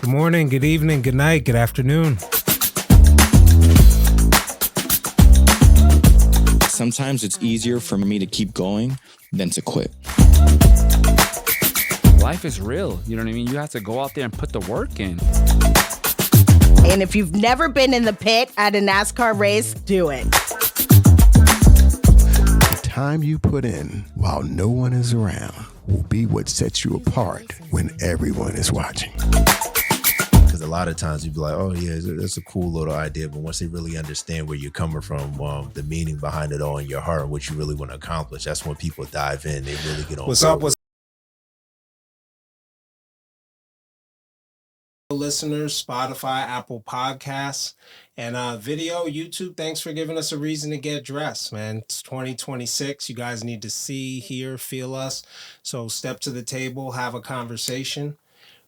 Good morning, good evening, good night, good afternoon. Sometimes it's easier for me to keep going than to quit. Life is real. You know what I mean? You have to go out there and put the work in. And if you've never been in the pit at a NASCAR race, do it. The time you put in while no one is around will be what sets you apart when everyone is watching. Because a lot of times you'd be like, oh yeah, that's a cool little idea. But once they really understand where you're coming from, the meaning behind it all in your heart and what you really want to accomplish, that's when people dive in. They really get on What's board. up? What's listeners, Spotify, Apple Podcasts, and video, YouTube. Thanks for giving us a reason to get dressed, man. It's 2026. You guys need to see, hear, feel us. So step to the table, have a conversation.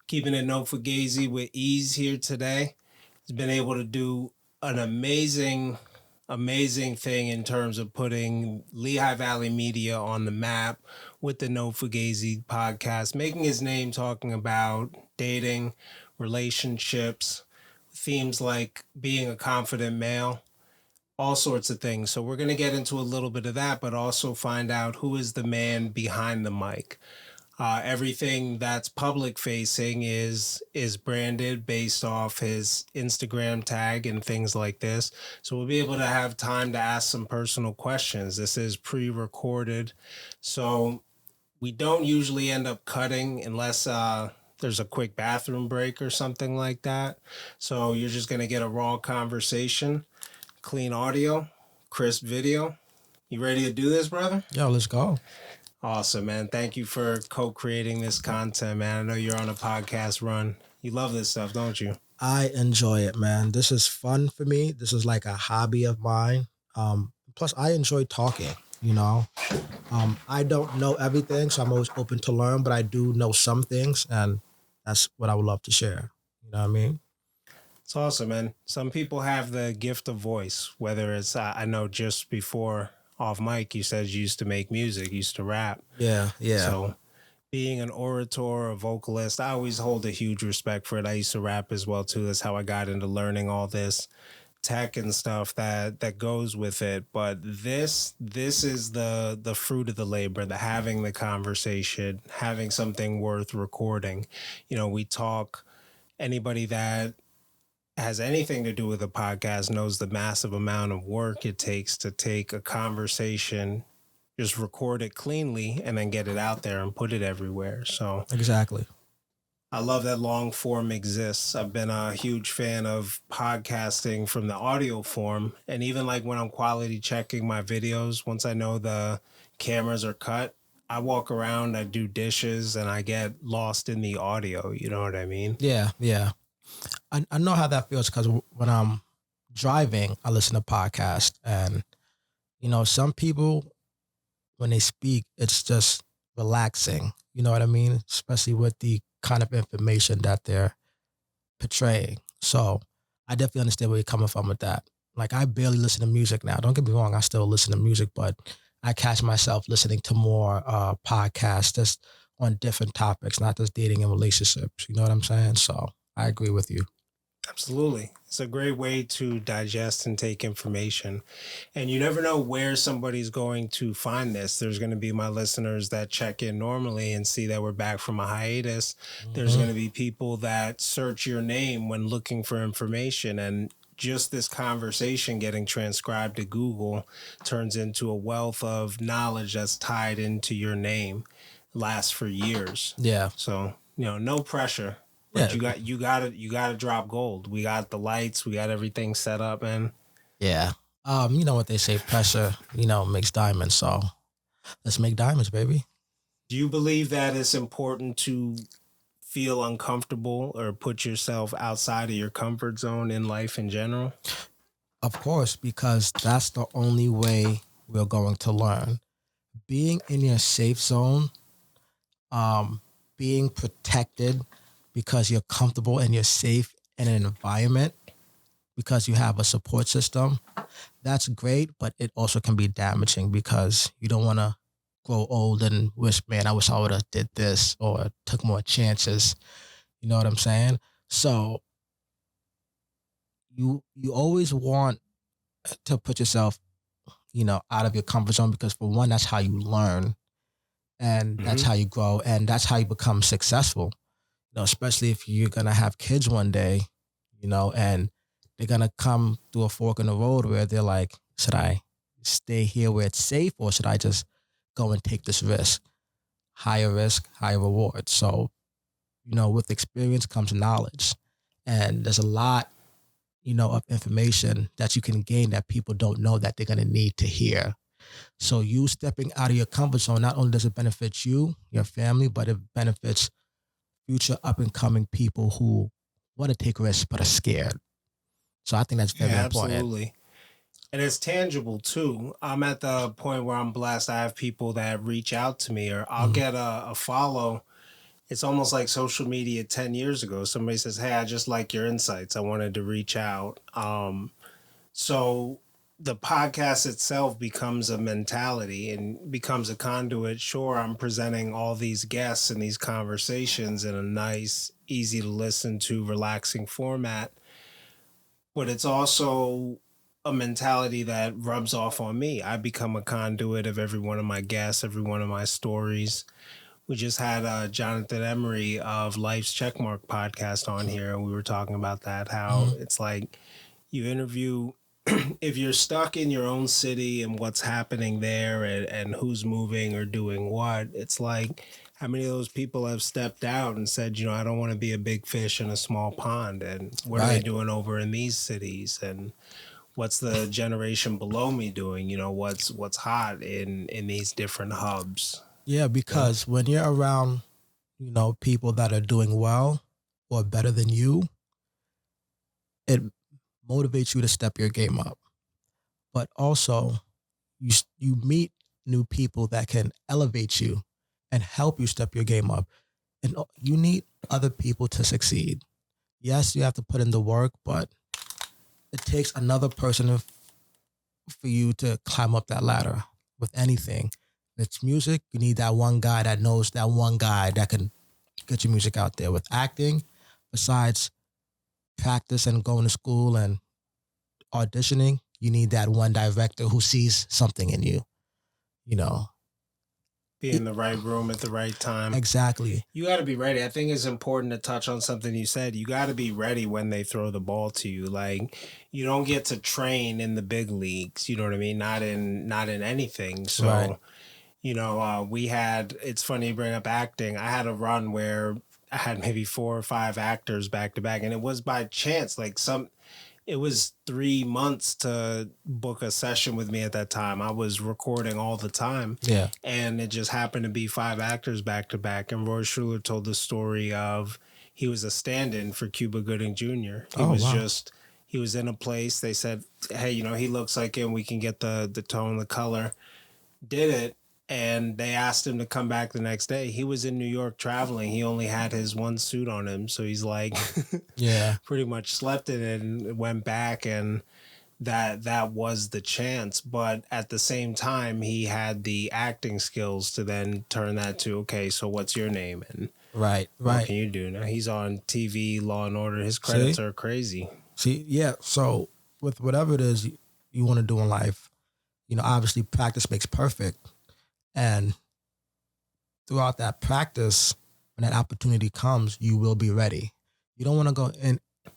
Keeping it no fugazi with ease here today. He's been able to do an amazing thing in terms of putting Lehigh Valley media on the map with the No Fugazi podcast, making his name talking about dating, relationships, themes like being a confident male, all sorts of things. So we're going to get into a little bit of that, but also find out who is the man behind the mic. Everything that's public facing is branded based off his Instagram tag and things like this. So we'll be able to have time to ask some personal questions. This is pre-recorded. So we don't usually end up cutting unless there's a quick bathroom break or something like that. So you're just going to get a raw conversation, clean audio, crisp video. You ready to do this, brother? Yo, let's go. Awesome, man. Thank you for co-creating this content, man. I know you're on a podcast run. You love this stuff, don't you? I enjoy it, man. This is fun for me. This is like a hobby of mine. Plus, I enjoy talking, you know. I don't know everything, so I'm always open to learn, but I do know some things, and that's what I would love to share. You know what I mean? It's awesome, man. Some people have the gift of voice, whether it's, I know just before off mic, you said you used to make music, you used to rap. Yeah. So being an orator, a vocalist, I always hold a huge respect for it. I used to rap as well, too. That's how I got into learning all this tech and stuff that goes with it. But this is the fruit of the labor, the having the conversation, having something worth recording. You know, we talk, anybody that has anything to do with a podcast knows the massive amount of work it takes to take a conversation, just record it cleanly, and then get it out there and put it everywhere. So Exactly. I love that long form exists. I've been a huge fan of podcasting from the audio form. And even like when I'm quality checking my videos, once I know the cameras are cut, I walk around, I do dishes, and I get lost in the audio. You know what I mean? Yeah. I know how that feels because when I'm driving, I listen to podcasts, and, you know, some people, when they speak, it's just relaxing. You know what I mean? Especially with the kind of information that they're portraying. So I definitely understand where you're coming from with that. Like, I barely listen to music now. Don't get me wrong, I still listen to music, but I catch myself listening to more podcasts just on different topics, not just dating and relationships. You know what I'm saying? So I agree with you. Absolutely. It's a great way to digest and take information. And you never know where somebody's going to find this. There's going to be my listeners that check in normally and see that we're back from a hiatus. Mm-hmm. There's going to be people that search your name when looking for information. And just this conversation getting transcribed to Google turns into a wealth of knowledge that's tied into your name. Lasts for years. Yeah. So, you know, no pressure. But yeah, you got to drop gold. We got the lights, we got everything set up, man. Yeah. You know what they say, pressure, you know, makes diamonds. So let's make diamonds, baby. Do you believe that it's important to feel uncomfortable or put yourself outside of your comfort zone in life in general? Of course, because that's the only way we're going to learn. Being in your safe zone, being protected because you're comfortable and you're safe in an environment, because you have a support system, that's great, but it also can be damaging because you don't want to grow old and wish, man, I wish I would have did this or took more chances. You know what I'm saying? So you always want to put yourself, out of your comfort zone, because for one, that's how you learn, and that's how you grow, and that's how you become successful. Especially if you're gonna have kids one day, and they're gonna come to a fork in the road where they're like, should I stay here where it's safe, or should I just go and take this risk? Higher risk, higher reward. So, with experience comes knowledge, and there's a lot, of information that you can gain that people don't know that they're gonna need to hear. So you stepping out of your comfort zone, not only does it benefit you, your family, but it benefits future up and coming people who want to take risks but are scared. So I think that's very important. Absolutely. And it's tangible too. I'm at the point where I'm blessed. I have people that reach out to me, or I'll get a follow. It's almost like social media 10 years ago. Somebody says, hey, I just like your insights. I wanted to reach out. So the podcast itself becomes a mentality and becomes a conduit. Sure, I'm presenting all these guests and these conversations in a nice, easy to listen to, relaxing format. But it's also a mentality that rubs off on me. I become a conduit of every one of my guests, every one of my stories. We just had Jonathan Emery of Life's Checkmark podcast on here, and we were talking about that, how it's like you interview, if you're stuck in your own city and what's happening there, and who's moving or doing what, it's like, how many of those people have stepped out and said, I don't want to be a big fish in a small pond, and what are they doing over in these cities, and what's the generation below me doing? What's hot in these different hubs. Yeah, because when you're around, people that are doing well or better than you, it motivates you to step your game up. But also, you meet new people that can elevate you and help you step your game up. And you need other people to succeed. Yes, you have to put in the work, but it takes another person for you to climb up that ladder with anything. If it's music, you need that one guy that knows that one guy that can get your music out there. With acting, besides practice and going to school and auditioning, you need that one director who sees something in you, Be in the right room at the right time. Exactly. You got to be ready. I think it's important to touch on something you said. You got to be ready when they throw the ball to you. Like, you don't get to train in the big leagues. You know what I mean? Not in anything. So, Right. We had, it's funny you bring up acting. I had a run where I had maybe 4 or 5 actors back to back, and it was by chance. It was 3 months to book a session with me at that time. I was recording all the time. Yeah. And it just happened to be 5 actors back to back. And Roy Schuler told the story of, he was a stand-in for Cuba Gooding Jr. He was in a place. They said, hey, he looks like him. We can get the tone, the color. Did it. And they asked him to come back the next day. He was in New York traveling. He only had his one suit on him. So he's like, yeah, pretty much slept in it and went back. And that was the chance. But at the same time, he had the acting skills to then turn that to, okay, so what's your name? And right. what can you do? Now he's on TV, Law and Order. His credits are crazy. See, yeah. So with whatever it is you want to do in life, obviously practice makes perfect. And throughout that practice, when that opportunity comes, you will be ready. You don't want to go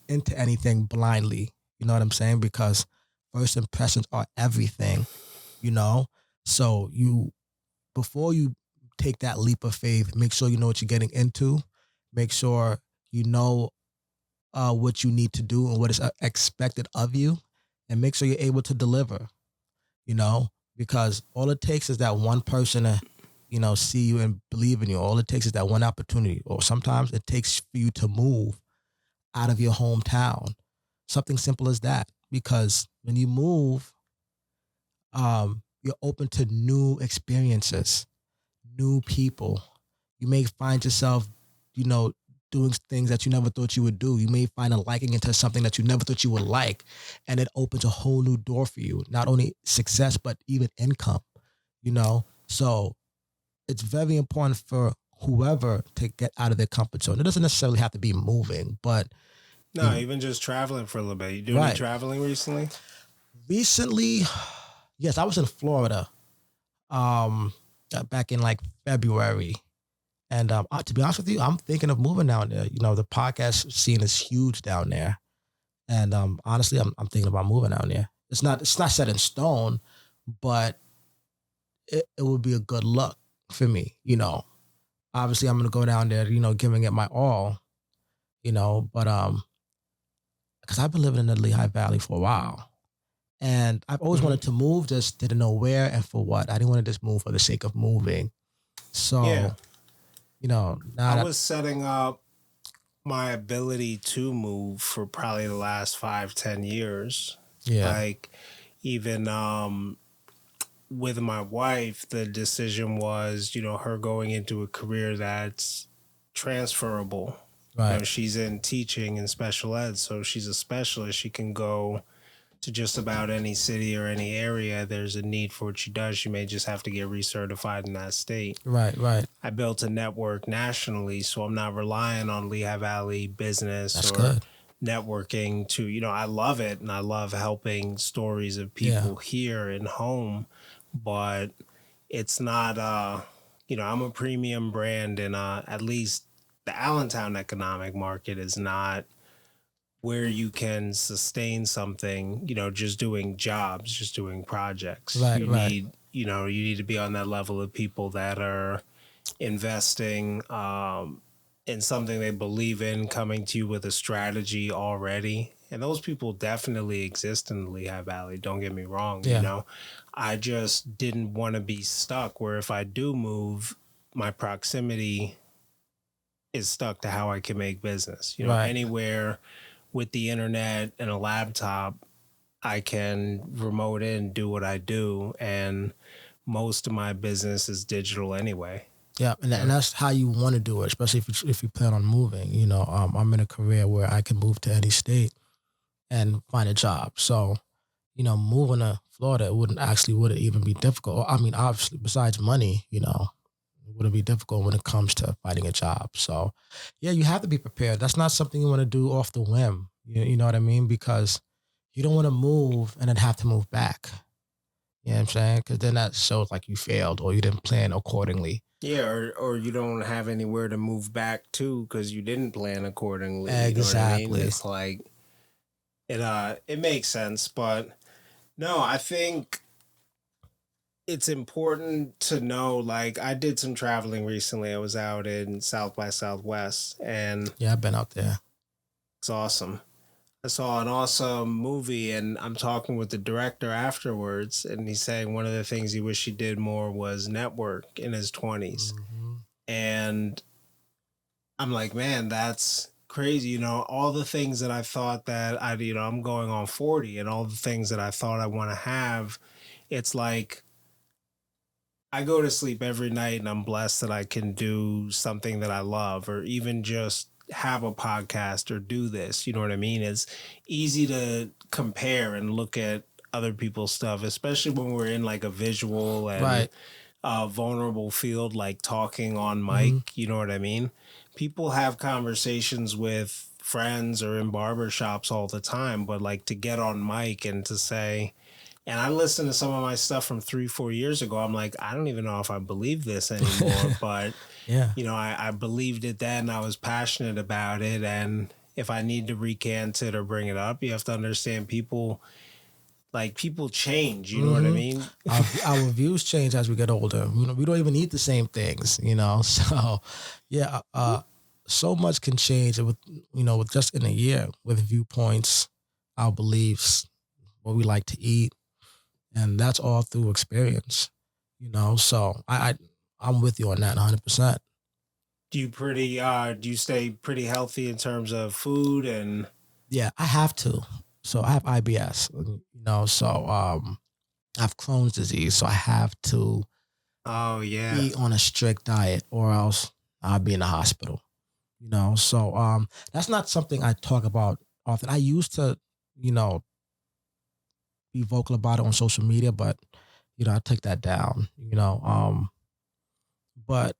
into anything blindly. You know what I'm saying? Because first impressions are everything, So before you take that leap of faith, make sure you know what you're getting into. Make sure you know what you need to do and what is expected of you. And make sure you're able to deliver, because all it takes is that one person to, see you and believe in you. All it takes is that one opportunity. Or sometimes it takes for you to move out of your hometown. Something simple as that. Because when you move, you're open to new experiences, new people. You may find yourself, doing things that you never thought you would do. You may find a liking into something that you never thought you would like. And it opens a whole new door for you. Not only success, but even income, So it's very important for whoever to get out of their comfort zone. It doesn't necessarily have to be moving, but No, even just traveling for a little bit. You do any traveling recently? Recently, yes, I was in Florida back in like February. And to be honest with you, I'm thinking of moving down there. You know, the podcast scene is huge down there. And honestly, I'm thinking about moving down there. It's not set in stone, but it would be a good look for me, you know. Obviously, I'm going to go down there, you know, giving it my all, you know, but because I've been living in the Lehigh Valley for a while. And I've always wanted to move, just didn't know where and for what. I didn't want to just move for the sake of moving. So, you know, now I was setting up my ability to move for probably the last 5-10 years. Yeah. Like even with my wife, the decision was, you know, her going into a career that's transferable. Right. You know, she's in teaching and special ed, so she's a specialist. She can go to just about any city or any area. There's a need for what she does. She may just have to get recertified in that state. Right. I built a network nationally, so I'm not relying on Lehigh Valley business That's or good. networking to, you know, I love it and I love helping stories of people here and home, but it's not, you know, I'm a premium brand and at least the Allentown economic market is not where you can sustain something, you know, just doing jobs, just doing projects. You need, you know, you need to be on that level of people that are investing in something they believe in, coming to you with a strategy already. And those people definitely exist in the Lehigh Valley. Don't get me wrong. You know, I just didn't want to be stuck where if I do move, my proximity is stuck to how I can make business. You know, anywhere with the internet and a laptop, I can remote in, do what I do. And most of my business is digital anyway. Yeah, and that's how you want to do it, especially if you plan on moving. You know, I'm in a career where I can move to any state and find a job. So, you know, moving to Florida wouldn't even be difficult. I mean, obviously, besides money, you know, it wouldn't be difficult when it comes to finding a job. So, yeah, you have to be prepared. That's not something you want to do off the whim. You know what I mean? Because you don't want to move and then have to move back. You know what I'm saying? Because then that shows like you failed or you didn't plan accordingly. Yeah, or you don't have anywhere to move back to because you didn't plan accordingly. Exactly. You know what I mean? It's like it makes sense, but no, I think it's important to know. Like I did some traveling recently. I was out in South by Southwest, and yeah, I've been out there. It's awesome. I saw an awesome movie, and I'm talking with the director afterwards, and he's saying one of the things he wished he did more was network in his 20s. And I'm like, man, that's crazy. You know, all the things that I thought that I'm going on 40 and all the things that I thought I want to have, it's like I go to sleep every night and I'm blessed that I can do something that I love or even just have a podcast or do this. You know what I mean? It's easy to compare and look at other people's stuff, especially when we're in like a visual and vulnerable field, like talking on mic. You know what I mean? People have conversations with friends or in barbershops all the time, but like to get on mic and to say, and I listen to some of my stuff from 3-4 years ago. I'm like, I don't even know if I believe this anymore, but you know, I believed it then. I was passionate about it. And if I need to recant it or bring it up, you have to understand people change. You know what I mean? Our views change as we get older. You know, we don't even eat the same things, you know? So yeah, so much can change with, you know, with just in a year with viewpoints, our beliefs, what we like to eat. And that's all through experience, you know? So I'm with you on that 100%. Do you stay pretty healthy in terms of food and? Yeah, I have to. So I have IBS, you know, so I have Crohn's disease. So I have to eat on a strict diet or else I'll be in the hospital, you know? So that's not something I talk about often. I used to, you know, be vocal about it on social media, but, you know, I take that down, you know? But,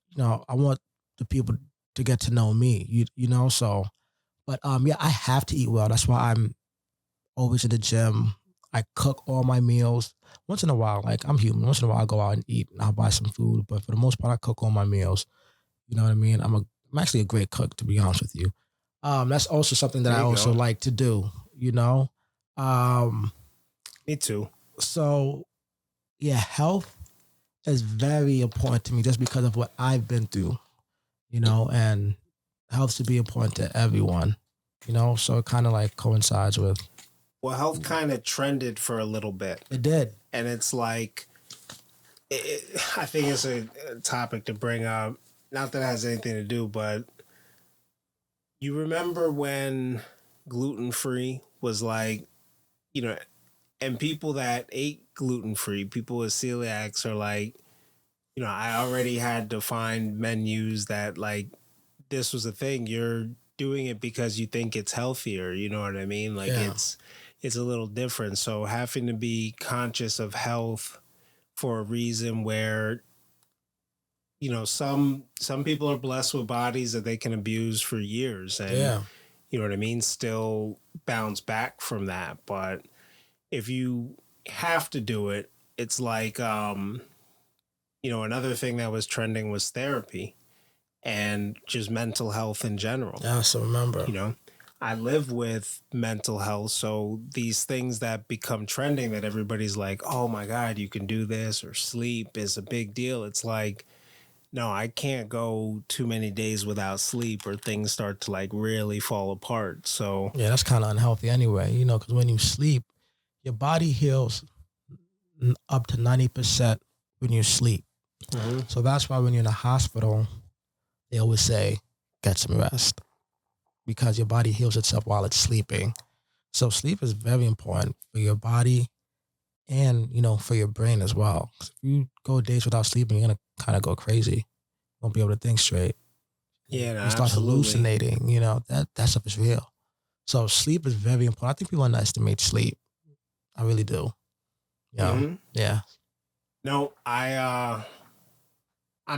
you know, I want the people to get to know me, you know, so, But yeah, I have to eat well. That's why I'm always in the gym. I cook all my meals. Once in a while, like I'm human. Once in a while, I go out and eat and I'll buy some food. But for the most part, I cook all my meals. You know what I mean? I'm actually a great cook, to be honest with you. That's also something that There I you also go. like to do. You know, Me too. so yeah, health is very important to me just because of what I've been through. You know, and health should be important to everyone. You know, so it kind of like coincides with Well, health kind of trended for a little bit, it did. and it's like, I think it's a topic to bring up. Not that it has anything to do, but you remember when gluten free was like, you know, and people that ate gluten free, people with celiacs are like, you know, I already had to find menus that like this was a thing. You're doing it because you think it's healthier. You know what I mean? Like Yeah. it's a little different. So having to be conscious of health for a reason where, you know, some people are blessed with bodies that they can abuse for years and Yeah. you know what I mean, still bounce back from that. But if you have to do it, it's like you know, another thing that was trending was therapy and just mental health in general. I also remember. You know, I live with mental health. So these things that become trending that everybody's like, oh my God, you can do this or sleep is a big deal. It's like, no, I can't go too many days without sleep or things start to like really fall apart. So Yeah, that's kind of unhealthy anyway, you know, because when you sleep, your body heals up to 90% when you sleep. So that's why when you're in a hospital, they always say, get some rest because your body heals itself while it's sleeping. So sleep is very important for your body and, you know, for your brain as well. 'Cause if you go days without sleeping, you're going to kind of go crazy. You won't be able to think straight. yeah, no, You start absolutely. hallucinating, you know, that stuff is real. So sleep is very important. I think people underestimate sleep. I really do. You know, yeah. No, I'm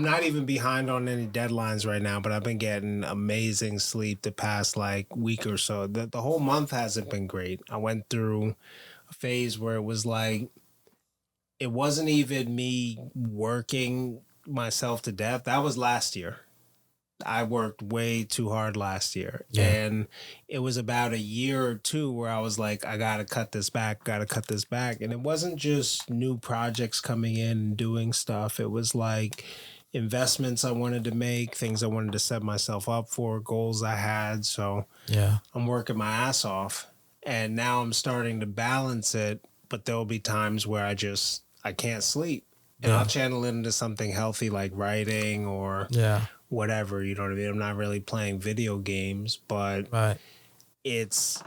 not even behind on any deadlines right now, but I've been getting amazing sleep the past like week or so. The whole month hasn't been great. I went through a phase where it was like it wasn't even me working myself to death. That was last year. I worked way too hard last year. Yeah. And it was about a year or two where I was like, I got to cut this back, got to cut this back. And it wasn't just new projects coming in and doing stuff. It was like investments I wanted to make, things I wanted to set myself up for, goals I had. So Yeah. I'm working my ass off. And now I'm starting to balance it. But there'll be times where I can't sleep. And Yeah. I'll channel it into something healthy like writing or Yeah. whatever, you know what I mean? I'm not really playing video games, but Right. it's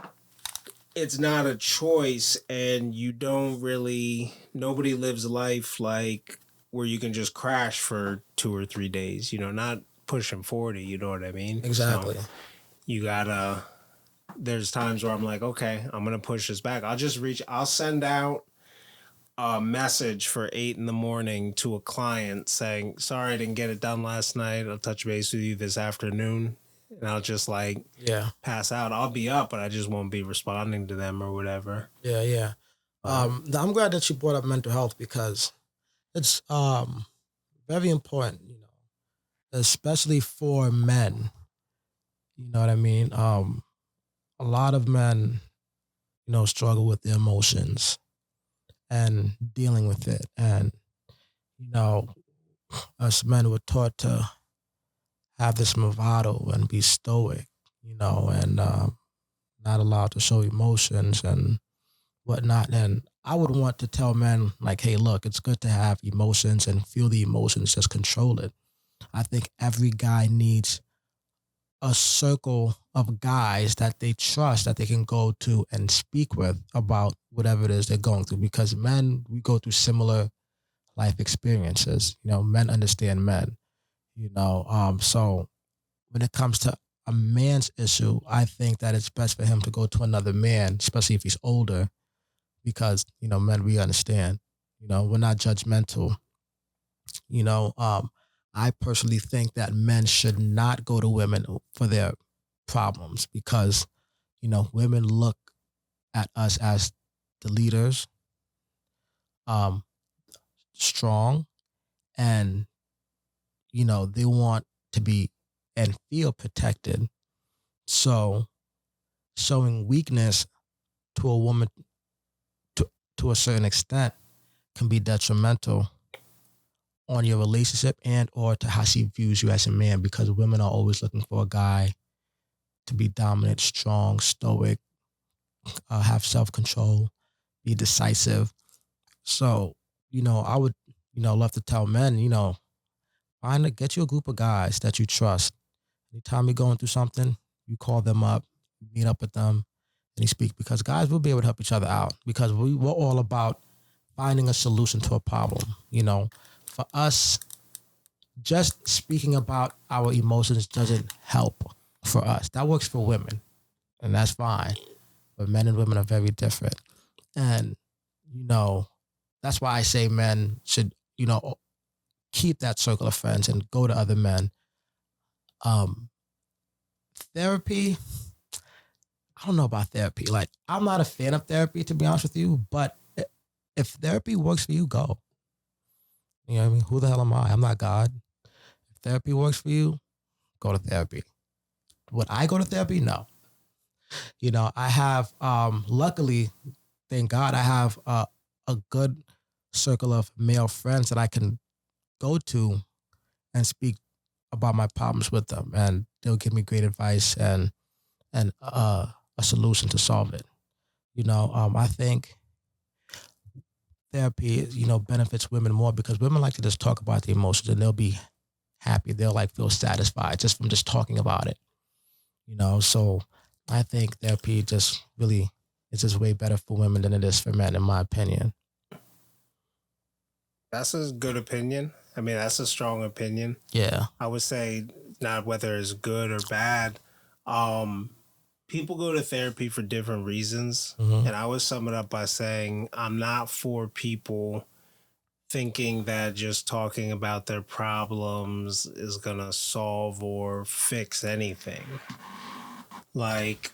not a choice and you don't really nobody lives life like where you can just crash for 2 or 3 days, you know, not pushing 40, you know what I mean? Exactly. So you gotta there's times where I'm like, okay, I'm gonna push this back. I'll send out a message for 8 in the morning to a client saying, sorry, I didn't get it done last night. I'll touch base with you this afternoon. And I'll just like Yeah. pass out. I'll be up, but I just won't be responding to them or whatever. Yeah. Yeah. I'm glad that you brought up mental health because it's very important, you know, especially for men. You know what I mean? A lot of men, you know, struggle with their emotions and dealing with it. And, you know, us men were taught to have this bravado and be stoic, you know, and not allowed to show emotions and whatnot. And I would want to tell men, like, hey, look, it's good to have emotions and feel the emotions, just control it. I think every guy needs a circle of guys that they trust that they can go to and speak with about whatever it is they're going through because men, we go through similar life experiences. You know, men understand men, you know. So when it comes to a man's issue, I think that it's best for him to go to another man, especially if he's older, because, you know, men, we understand, you know, we're not judgmental. You know, I personally think that men should not go to women for their problems because, women look at us as the leaders, strong, and, they want to be and feel protected. So showing weakness to a woman to a certain extent can be detrimental on your relationship and or to how she views you as a man, because women are always looking for a guy to be dominant, strong, stoic, have self-control, be decisive. So, I would, love to tell men, get you a group of guys that you trust. Anytime you're going through something, you call them up, meet up with them, and you speak, because guys will be able to help each other out, because we're all about finding a solution to a problem. For us, just speaking about our emotions doesn't help for us. That works for women, and that's fine. But men and women are very different. And, that's why I say men should, keep that circle of friends and go to other men. Therapy, I don't know about therapy. Like, I'm not a fan of therapy, to be honest with you, but if therapy works for you, go. You know what I mean? Who the hell am I? I'm not God. If therapy works for you, go to therapy. Would I go to therapy? No. I have, luckily, thank God, I have a good circle of male friends that I can go to and speak about my problems with them, and they'll give me great advice and a solution to solve it. I think therapy, benefits women more because women like to just talk about the emotions and they'll be happy. They'll like feel satisfied just from just talking about it. So I think therapy just really is just way better for women than it is for men, in my opinion. That's a good opinion. I mean, that's a strong opinion. Yeah. I would say not whether it's good or bad. People go to therapy for different reasons. Mm-hmm. And I would sum it up by saying I'm not for people thinking that just talking about their problems is going to solve or fix anything. Like,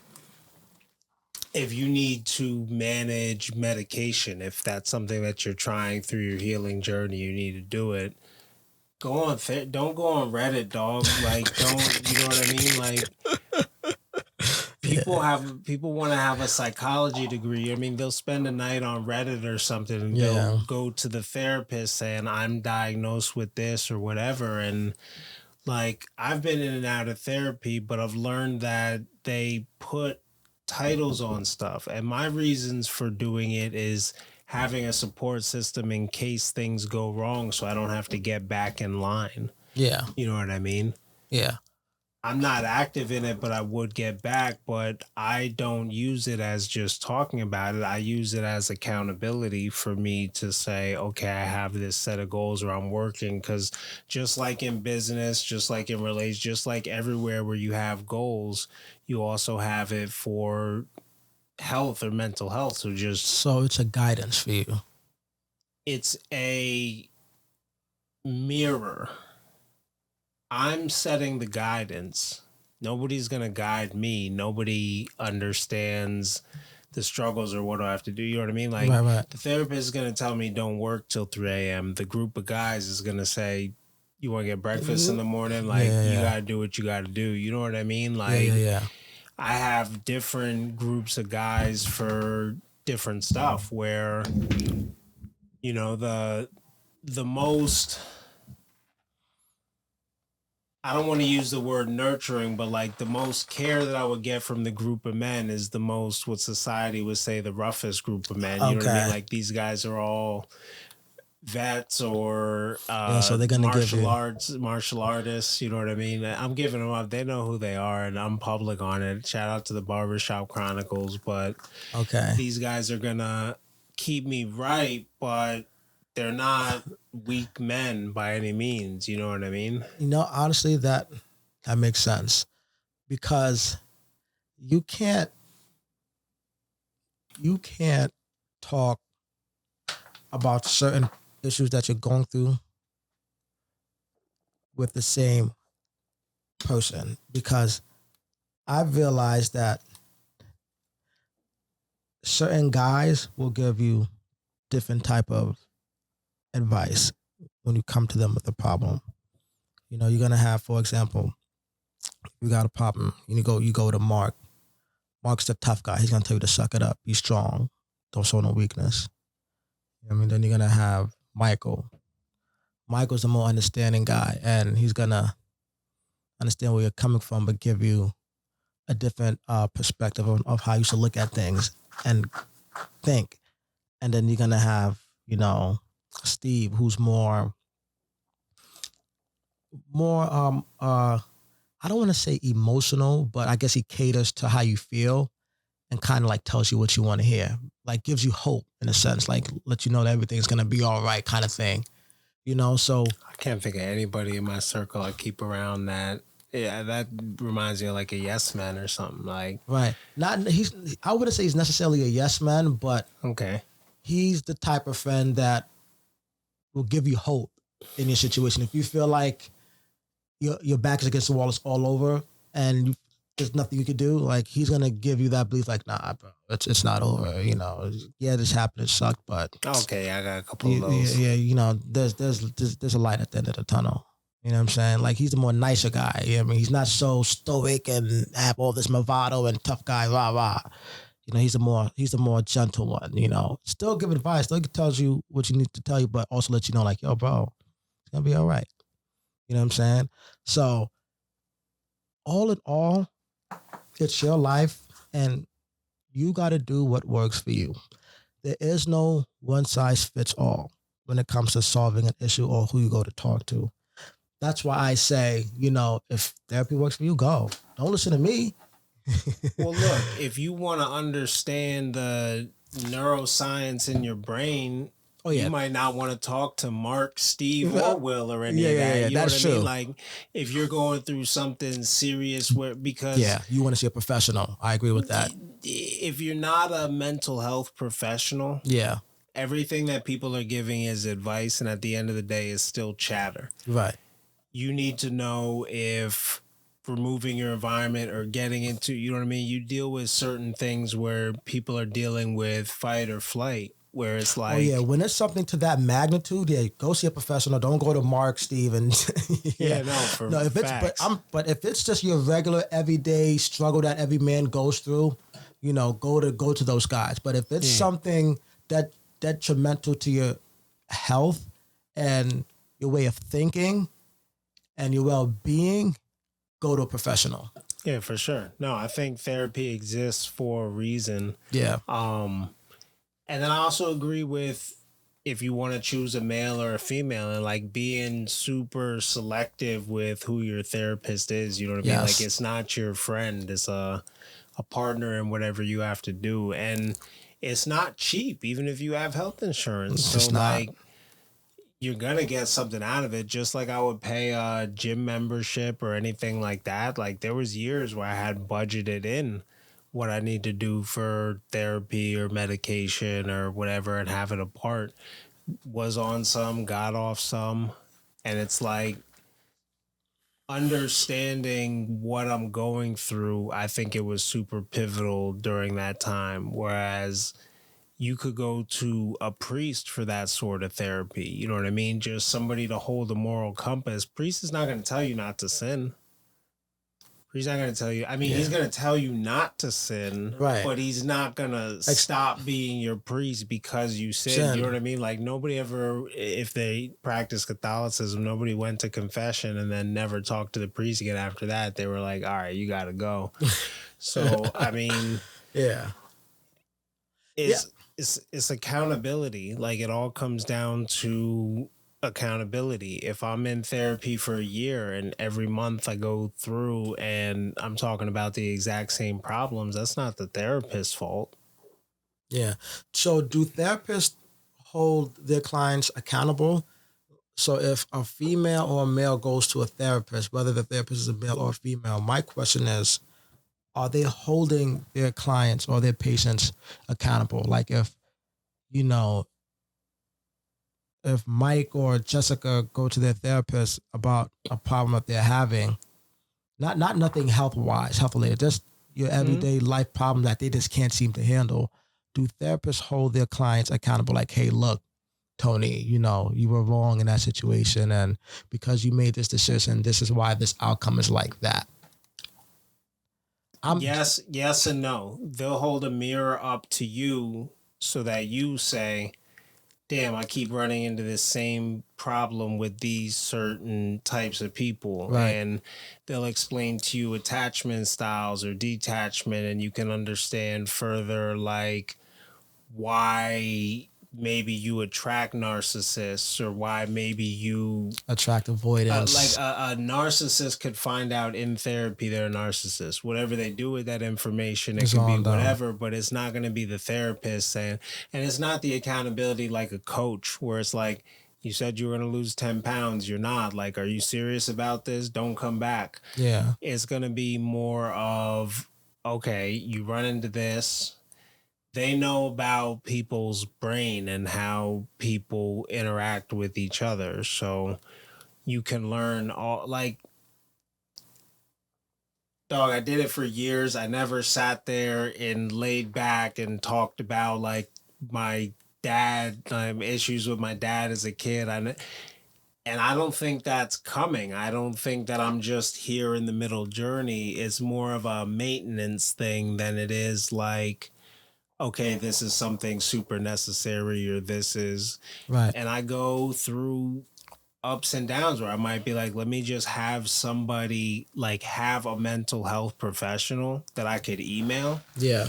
if you need to manage medication, if that's something that you're trying through your healing journey, you need to do it. Go on, don't go on Reddit, dog. Like, don't, you know what I mean? Like, people want to have a psychology degree. I mean, they'll spend a night on Reddit or something, and they'll go to the therapist saying, I'm diagnosed with this or whatever. And like, I've been in and out of therapy, but I've learned that they put titles on stuff. And my reasons for doing it is having a support system in case things go wrong so I don't have to get back in line. Yeah. You know what I mean? Yeah. I'm not active in it, but I would get back. But I don't use it as just talking about it. I use it as accountability for me to say, okay, I have this set of goals where I'm working. Because just like in business, just like in relations, just like everywhere where you have goals, you also have it for health or mental health. So it's a guidance for you. It's a mirror. I'm setting the guidance. Nobody's going to guide me. Nobody understands the struggles or what do I have to do. You know what I mean? Like, right. The therapist is going to tell me don't work till 3 a.m. The group of guys is going to say, you want to get breakfast in the morning? Like, you got to do what you got to do. You know what I mean? Like, I have different groups of guys for different stuff where, the most... I don't want to use the word nurturing, but like the most care that I would get from the group of men is the most what society would say the roughest group of men. You know what I mean? Like, these guys are all vets or so they're gonna martial artists. You know what I mean? I'm giving them up. They know who they are, and I'm public on it. Shout out to the Barbershop Chronicles. But these guys are gonna keep me right, but they're not weak men by any means. You know what I mean? Honestly, that makes sense, because you can't talk about certain issues that you're going through with the same person, because I've realized that certain guys will give you different type of advice when you come to them with a problem. You know, you're gonna have, for example, you got a problem. You go to Mark. Mark's the tough guy. He's gonna tell you to suck it up. Be strong. Don't show no weakness. You know what I mean, then you're gonna have Michael. Michael's the more understanding guy, and he's gonna understand where you're coming from, but give you a different perspective of how you should look at things and think. And then you're gonna have, you know, Steve, who's more I don't want to say emotional, but I guess he caters to how you feel and kind of like tells you what you want to hear, like gives you hope in a sense, like let you know that everything's gonna be all right, kind of thing. You know, so I can't think of anybody in my circle I keep around that. Yeah, that reminds me of like a yes man or something. Like, right, I wouldn't say he's necessarily a yes man, but okay, he's the type of friend that will give you hope in your situation. If you feel like your back is against the wall, it's all over, and there's nothing you can do, like he's gonna give you that belief, like, nah, bro, it's not over. You know, yeah, this happened, it sucked, but okay, I got a couple of those. yeah, you know, there's a light at the end of the tunnel. You know what I'm saying? Like he's the more nicer guy. You know what I mean, he's not so stoic and have all this bravado and tough guy, rah rah. You know, he's the more gentle one. You know, still give advice, still tells you what you need to tell you, but also let you know, like, yo, bro, it's gonna be all right. You know what I'm saying? So, all in all, it's your life, and you got to do what works for you. There is no one size fits all when it comes to solving an issue or who you go to talk to. That's why I say, you know, if therapy works for you, go. Don't listen to me. Well, look, if you want to understand the neuroscience in your brain, you might not want to talk to Mark, Steve, or Will or any of that. Yeah, you know that's what I mean? true. Like, if you're going through something serious, because you want to see a professional. I agree with that. If you're not a mental health professional, everything that people are giving is advice, and at the end of the day, is still chatter. Right. You need to know if removing your environment or getting into, you know what I mean? You deal with certain things where people are dealing with fight or flight, where it's like, when it's something to that magnitude, go see a professional. Don't go to Mark, Steve, and but if it's just your regular everyday struggle that every man goes through, you know, go to those guys. But if it's something that detrimental to your health and your way of thinking and your well-being, go to a professional. Yeah, for sure. No, I think therapy exists for a reason. Yeah. And then I also agree with, if you want to choose a male or a female, and like being super selective with who your therapist is, you know what I mean? Like, it's not your friend, it's a partner in whatever you have to do. And it's not cheap, even if you have health insurance. So like, you're going to get something out of it, just like I would pay a gym membership or anything like that. Like, there was years where I had budgeted in what I need to do for therapy or medication or whatever, and have it apart. Was on some, got off some. And it's like, understanding what I'm going through, I think it was super pivotal during that time. Whereas you could go to a priest for that sort of therapy. You know what I mean? Just somebody to hold a moral compass. Priest is not going to tell you not to sin. He's not going to tell you. I mean, he's going to tell you not to sin, right? But he's not going to stop being your priest because you sin. You know what I mean? Like, nobody ever, if they practice Catholicism, nobody went to confession and then never talked to the priest again after that. They were like, all right, you got to go. So, I mean, it's accountability. Like, it all comes down to accountability. If I'm in therapy for a year and every month I go through and I'm talking about the exact same problems, that's not the therapist's fault. Yeah. So do therapists hold their clients accountable? So if a female or a male goes to a therapist, whether the therapist is a male or a female, my question is, are they holding their clients or their patients accountable? Like, if, you know, if Mike or Jessica go to their therapist about a problem that they're having, not nothing health related, just your everyday life problem that they just can't seem to handle. Do therapists hold their clients accountable? Like, hey, look, Tony, you were wrong in that situation, and because you made this decision, this is why this outcome is like that. Yes and no. They'll hold a mirror up to you so that you say, damn, I keep running into this same problem with these certain types of people. Right. And they'll explain to you attachment styles or detachment, and you can understand further like why maybe you attract narcissists or why maybe you attract avoidance. like a narcissist could find out in therapy they're a narcissist. Whatever they do with that information, it could be whatever, but it's not going to be the therapist saying, and it's not the accountability like a coach where it's like, you said you were going to lose 10 pounds. You're not. Like, are you serious about this? Don't come back. Yeah. It's going to be more of, okay, you run into this. They know about people's brain and how people interact with each other. So you can learn all, like, dog, I did it for years. I never sat there and laid back and talked about like my dad, issues with my dad as a kid. And I don't think that's coming. I don't think that I'm just here in the middle journey. It's more of a maintenance thing than it is like, okay, this is something super necessary or this is right. And I go through ups and downs where I might be like, let me just have somebody like have a mental health professional that I could email. Yeah.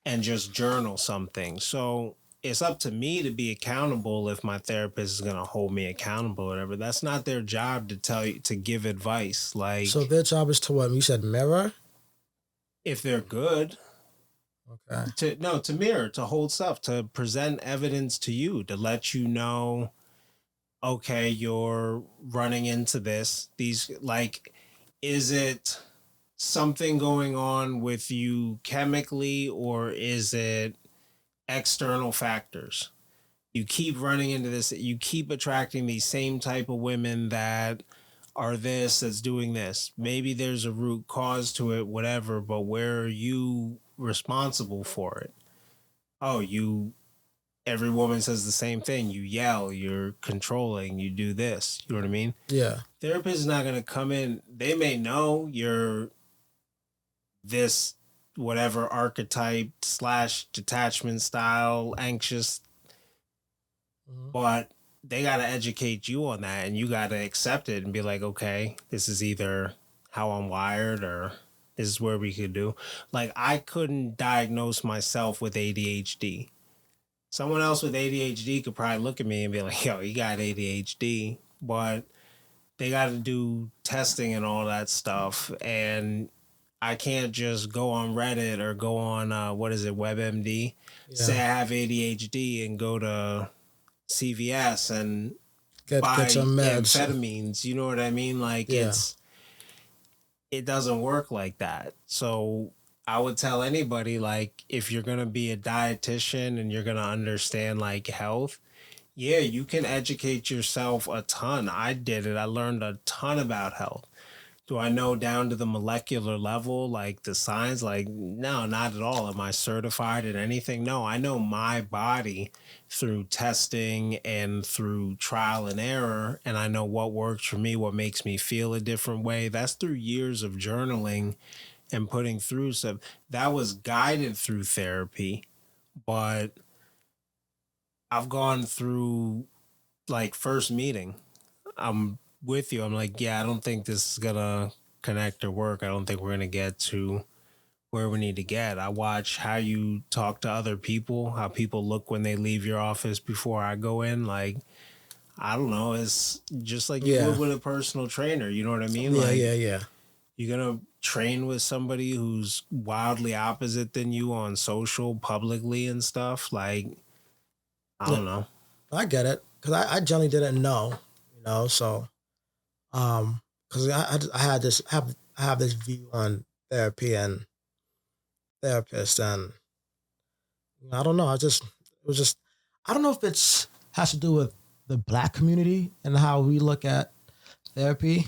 And just journal something. So it's up to me to be accountable if my therapist is going to hold me accountable or whatever. That's not their job to tell you, to give advice. Like, so their job is to what? You said mirror? If they're good. Okay. To mirror, to hold stuff, to present evidence to you, to let you know, okay, you're running into this. These, like, is it something going on with you chemically or is it external factors? You keep running into this, you keep attracting these same type of women that are that's doing this. Maybe there's a root cause to it, whatever, but where are you responsible for it? Oh, every woman says the same thing. You yell, you're controlling, you do this. You know what I mean? Yeah. Therapist is not going to come in. They may know you're this whatever archetype / detachment style, anxious, but they got to educate you on that and you got to accept it and be like, okay, this is either how I'm wired or this is where we could do. Like, I couldn't diagnose myself with ADHD. Someone else with ADHD could probably look at me and be like, yo, you got ADHD, but they got to do testing and all that stuff. And I can't just go on Reddit or go on, WebMD, say I have ADHD and go to CVS and buy some meds. amphetamines. You know what I mean? Like, it doesn't work like that. So I would tell anybody, like, if you're going to be a dietitian and you're going to understand like health, yeah, you can educate yourself a ton. I did it. I learned a ton about health. Do I know down to the molecular level, like the science? Like, no, not at all. Am I certified in anything? No, I know my body through testing and through trial and error. And I know what works for me, what makes me feel a different way. That's through years of journaling and putting through stuff. That was guided through therapy, but I've gone through, like, first meeting, I'm with you. I'm like, yeah, I don't think this is gonna connect or work. I don't think we're gonna get to where we need to get. I watch how you talk to other people, how people look when they leave your office before I go in. Like, I don't know. It's just like you would with a personal trainer. You know what I mean? Yeah. You're gonna train with somebody who's wildly opposite than you on social, publicly and stuff. Like, I don't know. I get it, because I generally didn't know, so because I have this view on therapy and therapists, and I don't know. I don't know if it's has to do with the Black community and how we look at therapy.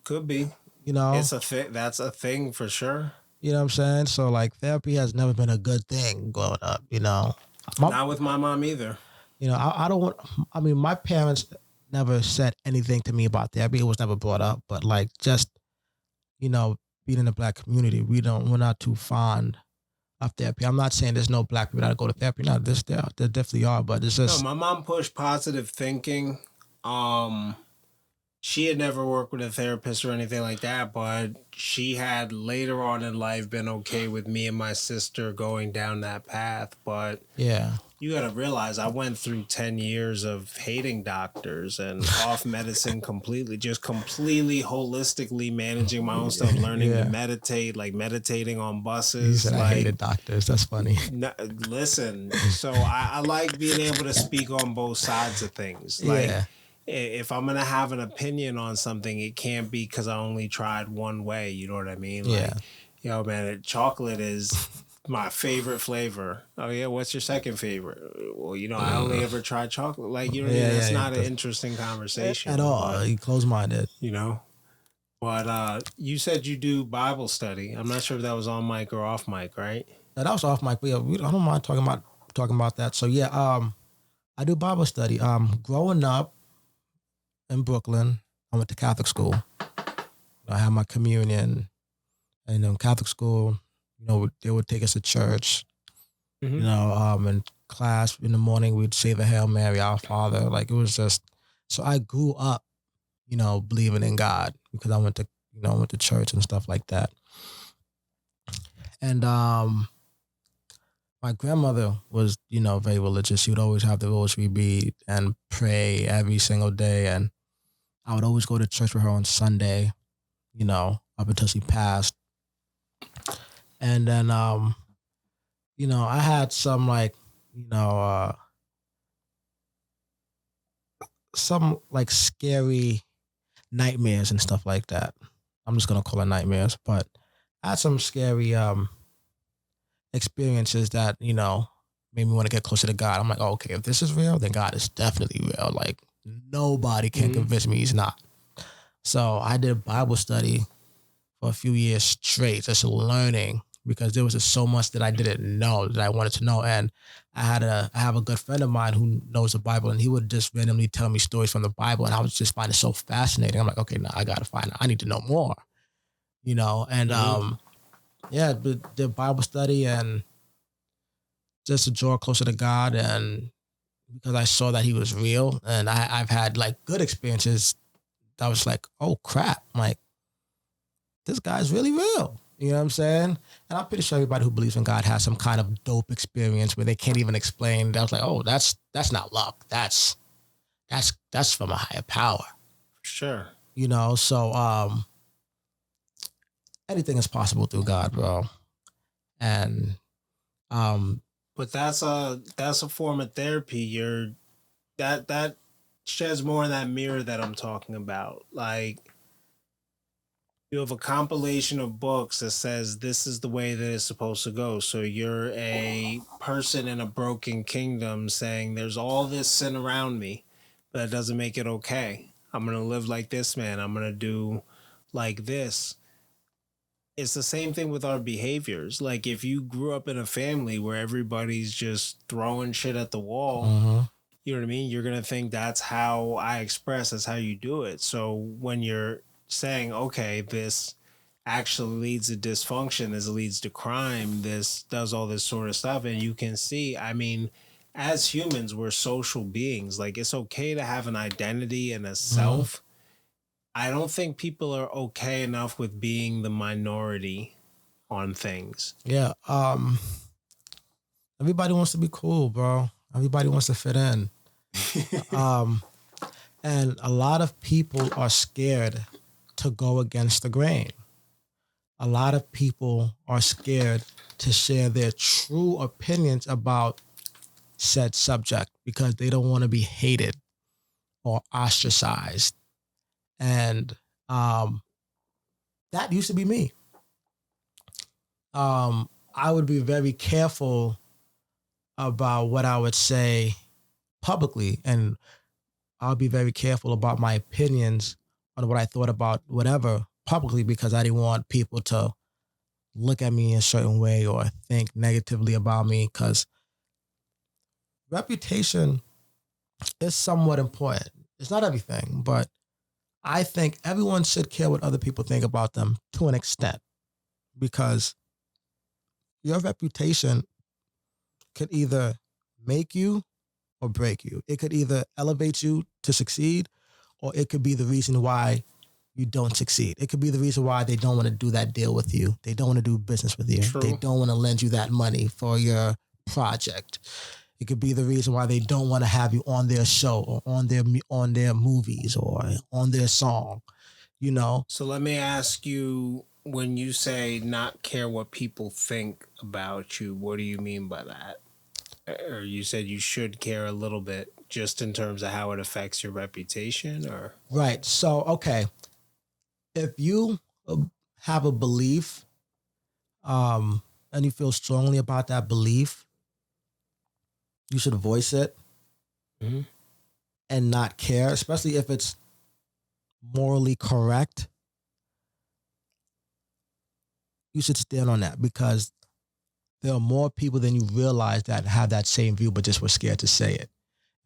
Could be. You know, It's a thing. That's a thing for sure. you know what I'm saying? So like therapy has never been a good thing growing up, you know. Not with my mom either. You know, I don't want, I mean, my parents never said anything to me about therapy. It was never brought up, but like just, you know, being in the Black community, we're not too fond of therapy. I'm not saying there's no Black people that go to therapy. No, there definitely are, but it's No, just, my mom pushed positive thinking. She had never worked with a therapist or anything like that, but she had later on in life been okay with me and my sister going down that path. But yeah. you got to realize I went through 10 years of hating doctors and off medicine completely, just completely holistically managing my own stuff, learning to meditate, like meditating on buses. You said like, I hated doctors. That's funny. No, listen, so I like being able to speak on both sides of things. Like, if I'm going to have an opinion on something, it can't be because I only tried one way. You know what I mean? Like, yo, man, chocolate is my favorite flavor. Oh, yeah, what's your second favorite? Well, you know, I only ever tried chocolate. Like, you know what I mean? That's not an interesting conversation. At all. You close-minded. You know? But you said you do Bible study. I'm not sure if that was on mic or off mic, right? That was off mic. But yeah, I don't mind talking about that. So yeah, I do Bible study. Growing up in Brooklyn, I went to Catholic school. I had my communion, and in Catholic school, you know, they would take us to church. Mm-hmm. You know, in class in the morning we'd say the Hail Mary, Our Father. Like it was just. So I grew up, you know, believing in God because I went to church and stuff like that. And my grandmother was, you know, very religious. She would always have the rosary read and pray every single day. And I would always go to church with her on Sunday, you know, up until she passed. And then, you know, I had some like, you know, some like scary nightmares and stuff like that. I'm just going to call it nightmares, but I had some scary experiences that, you know, made me want to get closer to God. I'm like, oh, okay, if this is real, then God is definitely real. Like nobody can convince me he's not. So I did Bible study for a few years straight, just learning because there was just so much that I didn't know that I wanted to know. And I have a good friend of mine who knows the Bible, and he would just randomly tell me stories from the Bible, and I was just find it so fascinating. I'm like, okay, now I gotta I need to know more, you know. And yeah, did Bible study and just to draw closer to God, and because I saw that He was real, and I've had like good experiences. That was like, oh crap, I'm like this guy's really real. You know what I'm saying? And I'm pretty sure everybody who believes in God has some kind of dope experience where they can't even explain. That was like, oh, that's not luck. That's from a higher power. Sure. You know, so anything is possible through God, bro. And but that's a form of therapy. That sheds more in that mirror that I'm talking about. Like, you have a compilation of books that says this is the way that it's supposed to go. So you're a person in a broken kingdom saying there's all this sin around me, but that doesn't make it okay. I'm going to live like this, man. I'm going to do like this. It's the same thing with our behaviors. Like if you grew up in a family where everybody's just throwing shit at the wall, you know what I mean? You're going to think that's how I express, that's how you do it. So when you're saying, okay, this actually leads to dysfunction, this leads to crime, this does all this sort of stuff. And you can see, I mean, as humans, we're social beings. Like it's okay to have an identity and a self. I don't think people are okay enough with being the minority on things. Yeah. Everybody wants to be cool, bro. Everybody wants to fit in. And a lot of people are scared to go against the grain. A lot of people are scared to share their true opinions about said subject because they don't want to be hated or ostracized. And that used to be me. I would be very careful about what I would say publicly, and I'll be very careful about my opinions on what I thought about whatever publicly because I didn't want people to look at me in a certain way or think negatively about me, because reputation is somewhat important. It's not everything, but I think everyone should care what other people think about them to an extent, because your reputation could either make you or break you. It could either elevate you to succeed, or it could be the reason why you don't succeed. It could be the reason why they don't want to do that deal with you. They don't want to do business with you. True. They don't want to lend you that money for your project. It could be the reason why they don't want to have you on their show or on their movies or on their song, you know? So let me ask you, when you say not care what people think about you, what do you mean by that? Or you said you should care a little bit just in terms of how it affects your reputation, or? Right. So, okay. If you have a belief and you feel strongly about that belief, you should voice it and not care, especially if it's morally correct. You should stand on that, because there are more people than you realize that have that same view but just were scared to say it.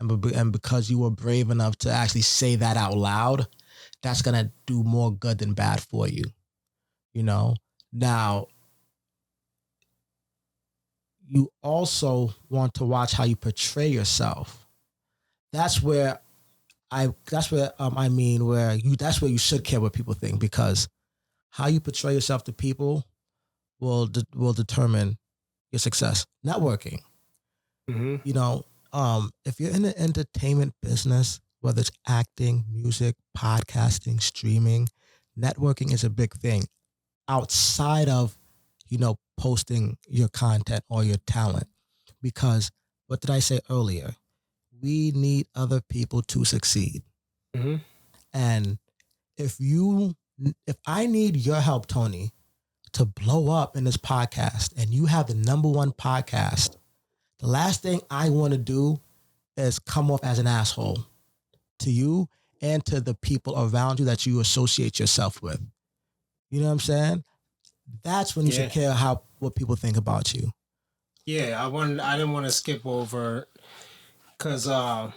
And because you were brave enough to actually say that out loud, that's going to do more good than bad for you. You know? Now, you also want to watch how you portray yourself. That's where that's where you should care what people think, because how you portray yourself to people will determine your success. Networking. Mm-hmm. You know, if you're in the entertainment business, whether it's acting, music, podcasting, streaming, networking is a big thing outside of, you know, posting your content or your talent. Because what did I say earlier? We need other people to succeed. Mm-hmm. And if I need your help, Tony, to blow up in this podcast, and you have the #1 podcast, the last thing I want to do is come off as an asshole to you and to the people around you that you associate yourself with. You know what I'm saying? That's when you should care what people think about you. Yeah, I didn't want to skip over, because I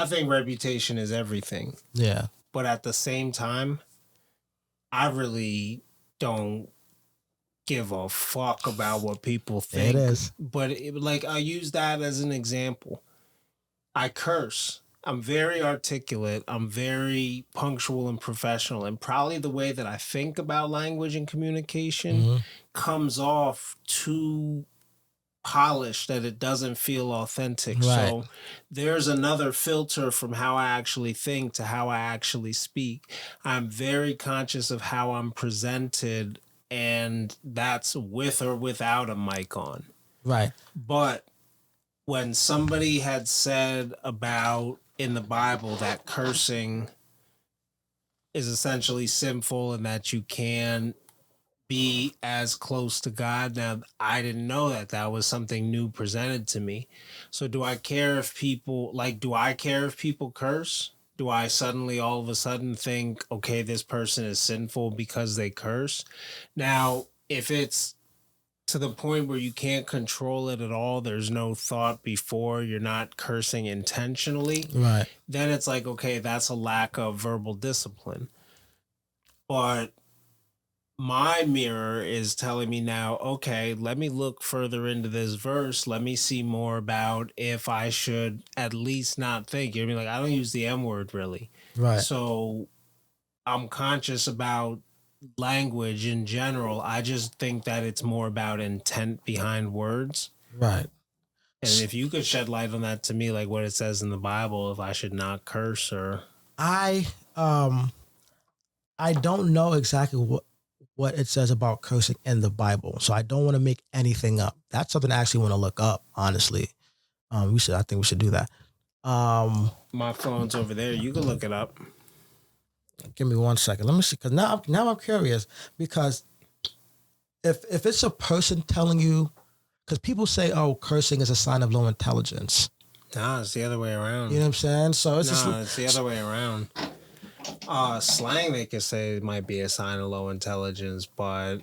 think reputation is everything. Yeah. But at the same time, I really don't give a fuck about what people think. It is. But like, I use that as an example. I curse. I'm very articulate. I'm very punctual and professional. And probably the way that I think about language and communication comes off too polished that it doesn't feel authentic. Right. So there's another filter from how I actually think to how I actually speak. I'm very conscious of how I'm presented, and that's with or without a mic on. Right. But when somebody had said about in the Bible that cursing is essentially sinful and that you can be as close to God. Now, I didn't know that was something new presented to me. So do I care if people curse? Do I suddenly all of a sudden think, okay, this person is sinful because they curse? Now, if it's to the point where you can't control it at all, there's no thought before, you're not cursing intentionally, right? Then it's like, okay, that's a lack of verbal discipline. But my mirror is telling me now, okay, let me look further into this verse. Let me see more about if I should at least not think. You're like, I don't use the M word really. Right. So I'm conscious about language in general. I just think that it's more about intent behind words. Right. And if you could shed light on that to me, like what it says in the Bible, if I should not curse or... I don't know exactly what it says about cursing in the Bible, so I don't want to make anything up. That's something I actually want to look up, honestly. I think we should do that. My phone's over there. You can look it up. Give me 1 second. Let me see, because now I'm curious, because if it's a person telling you, because people say, oh, cursing is a sign of low intelligence. Nah, it's the other way around. You know what I'm saying? So it's it's the other way around. Slang, they could say it might be a sign of low intelligence, but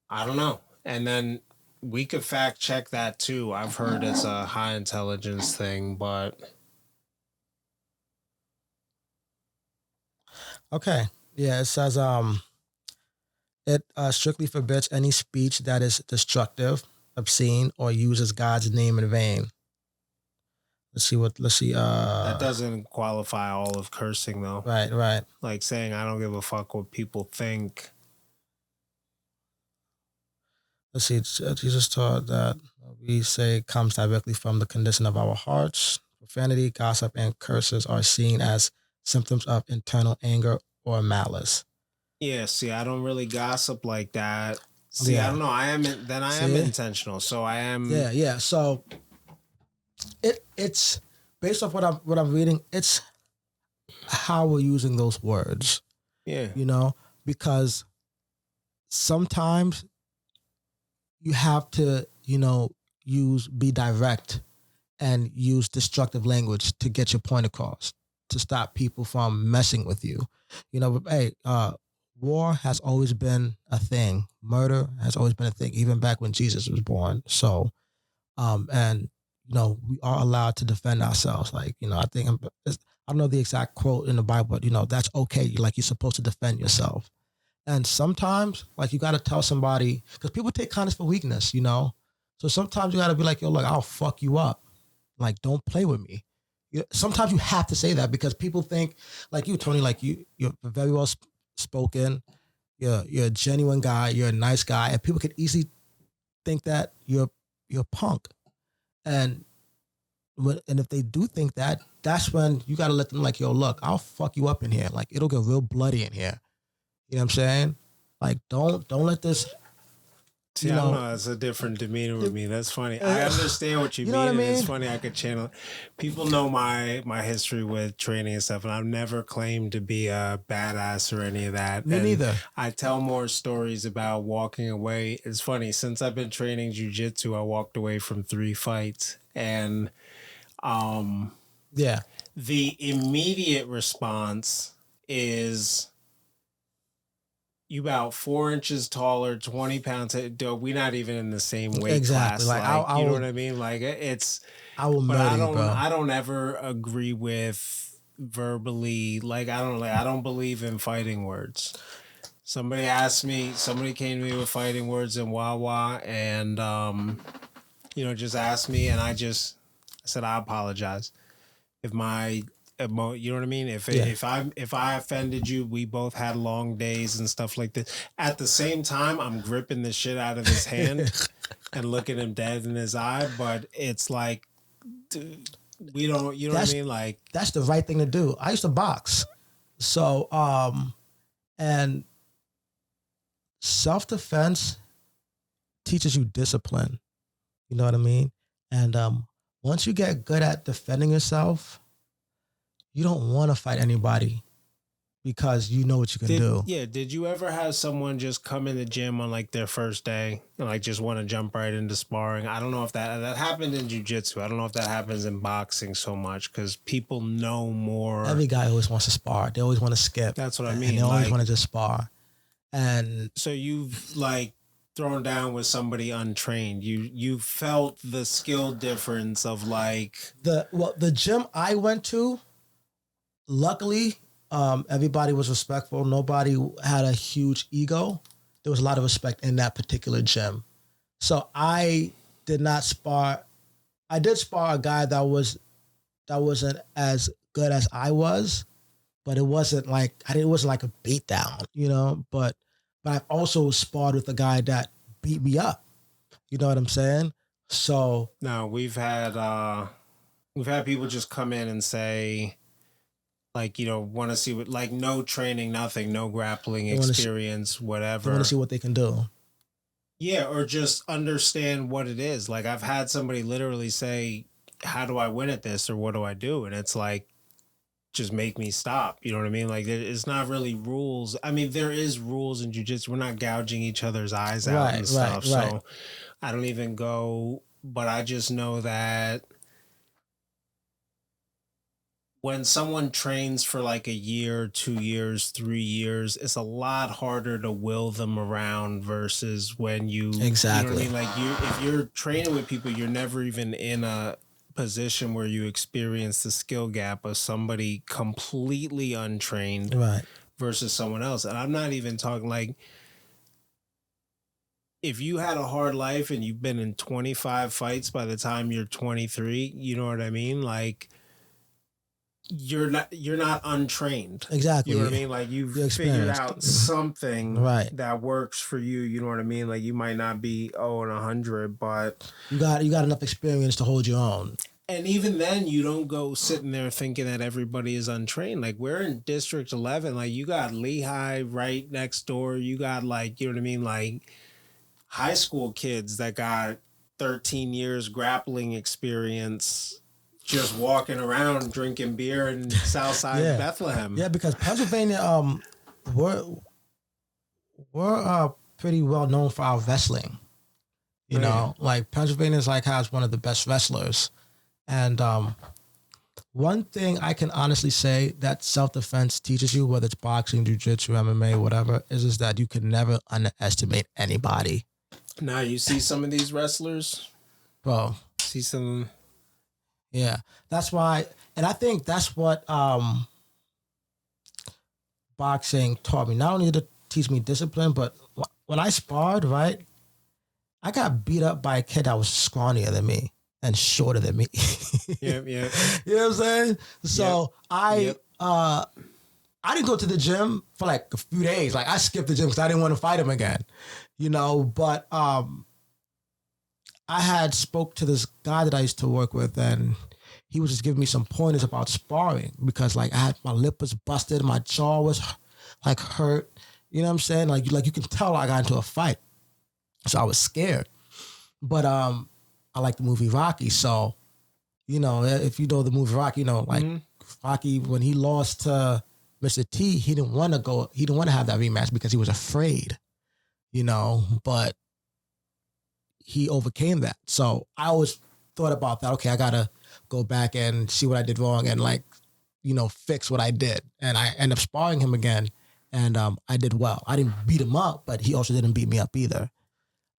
I don't know. And then we could fact check that too. I've heard it's a high intelligence thing, but Okay. Yeah, it says it strictly forbids any speech that is destructive, obscene, or uses God's name in vain. Let's see that doesn't qualify all of cursing though. right. Like saying I don't give a fuck what people think. Let's see, Jesus taught that we say comes directly from the condition of our hearts. Profanity, gossip, and curses are seen as symptoms of internal anger or malice. Yeah, see, I don't really gossip like that. See, I Yeah. don't know. I am See? intentional. So I am Yeah. So it's based off what I'm reading, it's how we're using those words, yeah. you know, because sometimes you have to, be direct and use destructive language to get your point across, to stop people from messing with you. Hey, war has always been a thing. Murder has always been a thing, even back when Jesus was born. So, and we are allowed to defend ourselves. Like, I think I don't know the exact quote in the Bible, but that's okay. Like, you're supposed to defend yourself. And sometimes, like, you got to tell somebody, because people take kindness for weakness, So sometimes you got to be like, yo, look, I'll fuck you up. Like, don't play with me. Sometimes you have to say that because people think, like you, Tony, like you're very well spoken. You're a genuine guy. You're a nice guy, and people could easily think that you're a punk. And if they do think that, that's when you got to let them like, yo, look, I'll fuck you up in here. Like, it'll get real bloody in here. You know what I'm saying? Like, don't let this. See, I don't know. It's a different demeanor with me. That's funny. I understand what you mean. What I mean? And it's funny. I could channel. People know my history with training and stuff, and I've never claimed to be a badass or any of that. Me neither. I tell more stories about walking away. It's funny. Since I've been training jiu-jitsu, I walked away from 3 fights, and yeah, the immediate response is, you about 4 inches taller, 20 pounds. We not even in the same weight class. Like, you know what I mean? Like it's. I will murder you, bro. I don't ever agree with verbally. Like I don't believe in fighting words. Somebody came to me with fighting words in Wawa, and just asked me, and I said I apologize if my. You know what I mean? If I offended you, we both had long days and stuff like this. At the same time, I'm gripping the shit out of his hand and looking him dead in his eye. But it's like, dude, we don't. You know what I mean? Like, that's the right thing to do. I used to box, so and self-defense teaches you discipline. You know what I mean? And once you get good at defending yourself, you don't want to fight anybody because you know what you can do. Yeah. Did you ever have someone just come in the gym on like their first day and like just want to jump right into sparring? I don't know if that happened in jiu-jitsu. I don't know if that happens in boxing so much because people know more. Every guy always wants to spar. They always want to skip. That's what I mean. And they always want to just spar. And so you've like thrown down with somebody untrained. You felt the skill difference of like the gym I went to. Luckily, everybody was respectful. Nobody had a huge ego. There was a lot of respect in that particular gym. So I did not spar. I did spar a guy that wasn't as good as I was, but it wasn't like it wasn't like a beatdown, But I've also sparred with a guy that beat me up. You know what I'm saying? So no, we've had people just come in and say, like, want to see what, like, no training, nothing, no grappling experience, whatever. They want to see what they can do. Yeah, or just understand what it is. Like, I've had somebody literally say, how do I win at this, or what do I do? And it's like, just make me stop. You know what I mean? Like, it's not really rules. I mean, there is rules in jiu-jitsu. We're not gouging each other's eyes out and stuff. Right. So I don't even go, but I just know that when someone trains for like a year, 2 years, 3 years, it's a lot harder to will them around versus when you know what I Exactly. mean? Like if you're training with people, you're never even in a position where you experience the skill gap of somebody completely untrained Right. versus someone else. And I'm not even talking like if you had a hard life and you've been in 25 fights by the time you're 23, you know what I mean? Like you're not untrained. Exactly. You know what I mean? Like You're you've figured experienced. out something Right. that works for you. You know what I mean? Like you might not be 0 and 100, but You got enough experience to hold your own. and even then you don't go sitting there thinking that everybody is untrained. Like we're in District 11. Like you got Lehigh right next door. You got like, you know what I mean? Like high school kids that got 13 years grappling experience just walking around drinking beer in Southside Yeah. Bethlehem. Yeah, because Pennsylvania, we're pretty well known for our wrestling. You know, like Pennsylvania's like has one of the best wrestlers, and one thing I can honestly say that self-defense teaches you, whether it's boxing, jiu-jitsu, MMA, whatever, is that you can never underestimate anybody. Now you see some of these wrestlers, Bro. see some. Yeah, that's why, and I think that's what boxing taught me. Not only did it teach me discipline, but when I sparred, right, I got beat up by a kid that was scrawnier than me and shorter than me. Yeah. You know what I'm saying? So I didn't go to the gym for like a few days. Like I skipped the gym because I didn't want to fight him again, you know. But I had spoke to this guy that I used to work with, and he was just giving me some pointers about sparring because like my lip was busted, my jaw was like hurt. You know what I'm saying? Like you can tell I got into a fight. So I was scared. But I like the movie Rocky. So, you know, if you know the movie Rocky, you know, like Rocky, when he lost to Mr. T, he didn't want to have that rematch because he was afraid, you know, but he overcame that. So I always thought about that. Okay, I got to go back and see what I did wrong and like, you know, fix what I did. And I ended up sparring him again. And I did well. I didn't beat him up, but he also didn't beat me up either.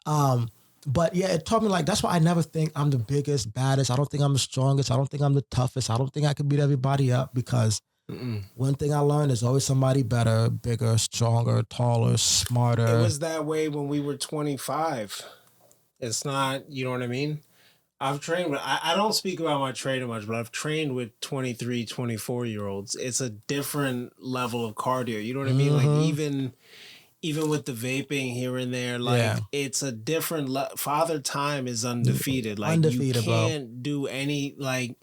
But yeah, it taught me like, that's why I never think I'm the biggest, baddest. I don't think I'm the strongest. I don't think I'm the toughest. I don't think I can beat everybody up because one thing I learned is always somebody better, bigger, stronger, taller, smarter. It was that way when we were 25. It's not, you know what I mean? I've trained with, I don't speak about my training much, but I've trained with 23, 24-year-olds. It's a different level of cardio. You know what I mean? Like even with the vaping here and there, like it's a different Father Time is undefeated. Like undefeated, you can't do any, like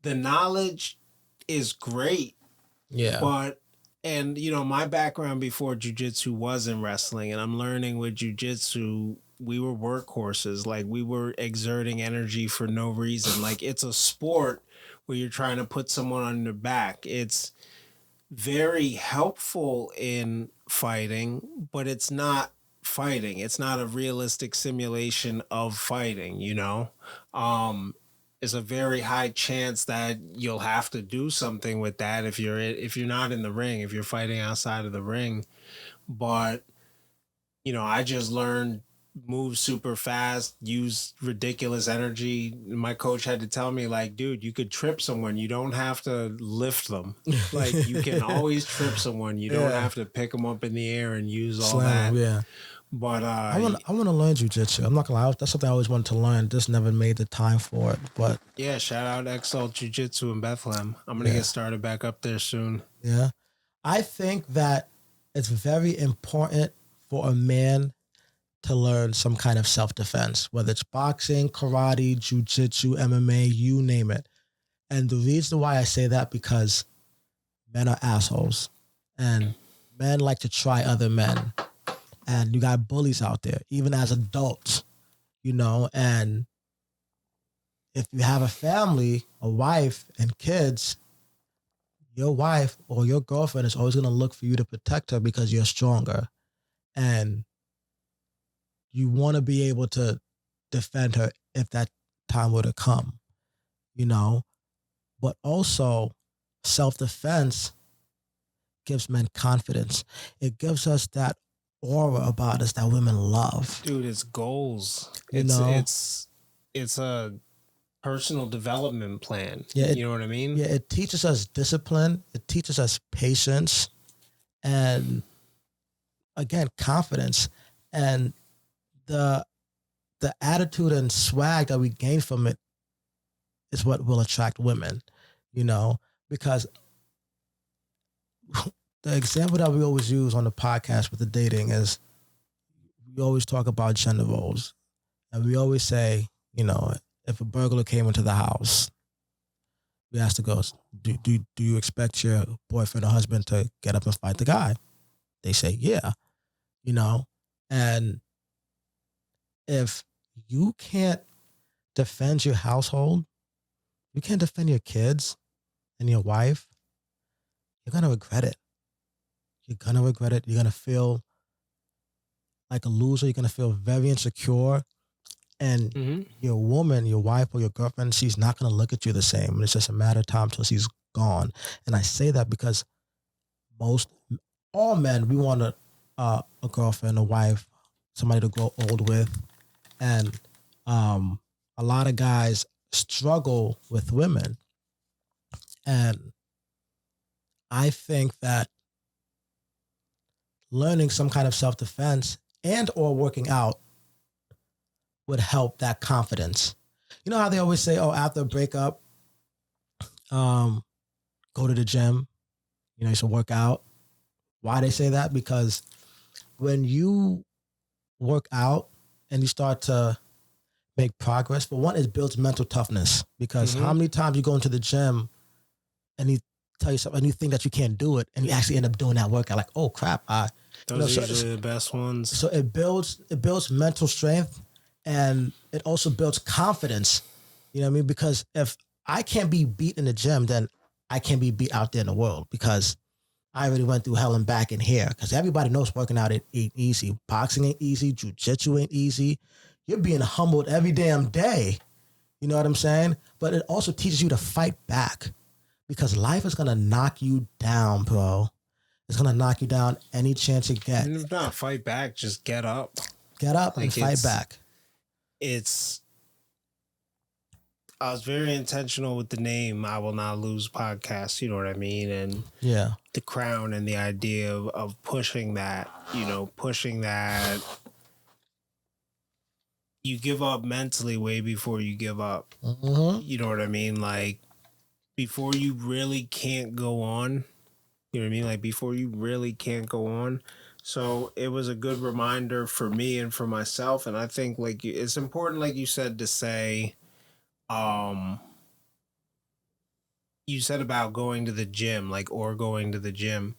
the knowledge is great. Yeah. But, and you know, my background before jiu-jitsu was in wrestling, and I'm learning with jiu-jitsu, we were workhorses. Like we were exerting energy for no reason. Like it's a sport where you're trying to put someone on their back. It's very helpful in fighting, but it's not fighting. It's not a realistic simulation of fighting, you know? It's a very high chance that you'll have to do something with that if you're not in the ring, if you're fighting outside of the ring. But, you know, I just learned move super fast, use ridiculous energy. My coach had to tell me, like, dude, you could trip someone. You don't have to lift them. Like, you can always trip someone. You don't have to pick them up in the air and use all that. Yeah. But I want to learn jiu-jitsu. I'm not gonna lie, that's something I always wanted to learn. Just never made the time for it. But yeah, shout out Exalt Jiu-Jitsu in Bethlehem. I'm gonna get started back up there soon. Yeah, I think that it's very important for a man to learn some kind of self-defense, whether it's boxing, karate, jiu-jitsu, MMA, you name it. And the reason why I say that, because men are assholes and men like to try other men. And you got bullies out there, even as adults, you know, and if you have a family, a wife and kids, your wife or your girlfriend is always going to look for you to protect her because you're stronger. And you want to be able to defend her if that time were to come, you know. but also self-defense gives men confidence. It gives us that aura about us that women love. Dude, it's goals. You know? It's a personal development plan. Yeah, you know what I mean? Yeah, it teaches us discipline. It teaches us patience, and again, confidence. And the attitude and swag that we gain from it is what will attract women, you know, because the example that we always use on the podcast with the dating is we always talk about gender roles. And we always say, you know, if a burglar came into the house, we ask the girls, do you expect your boyfriend or husband to get up and fight the guy? They say, yeah, you know, and if you can't defend your household, you can't defend your kids and your wife, you're going to regret it. You're going to regret it. You're going to feel like a loser. You're going to feel very insecure. And your woman, your wife or your girlfriend, she's not going to look at you the same. And it's just a matter of time till she's gone. And I say that because all men, we want a girlfriend, a wife, somebody to grow old with. And a lot of guys struggle with women. And I think that learning some kind of self-defense and or working out would help that confidence. You know how they always say, oh, after a breakup, go to the gym, you know, you should work out. Why they say that? Because when you work out and you start to make progress, for one, it builds mental toughness. Because how many times you go into the gym and you tell yourself and you think that you can't do it, and you actually end up doing that workout, like, oh crap, those are usually the best ones. So it builds mental strength, and it also builds confidence. You know what I mean? Because if I can't be beat in the gym, then I can't be beat out there in the world, because I already went through hell and back in here. Because everybody knows working out ain't easy. Boxing ain't easy. Jiu-jitsu ain't easy. You're being humbled every damn day. You know what I'm saying? But it also teaches you to fight back, because life is going to knock you down, bro. It's going to knock you down any chance you get. And if not fight back, just get up. Get up and fight back. I was very intentional with the name I Will Not Lose podcast, you know what I mean? And yeah, the crown and the idea of pushing that, you know, you give up mentally way before you give up. You know what I mean? Like, before you really can't go on, you know what I mean? Like, before you really can't go on. So it was a good reminder for me and for myself. And I think, like, it's important, like you said, to say, you said about going to the gym, or going to the gym.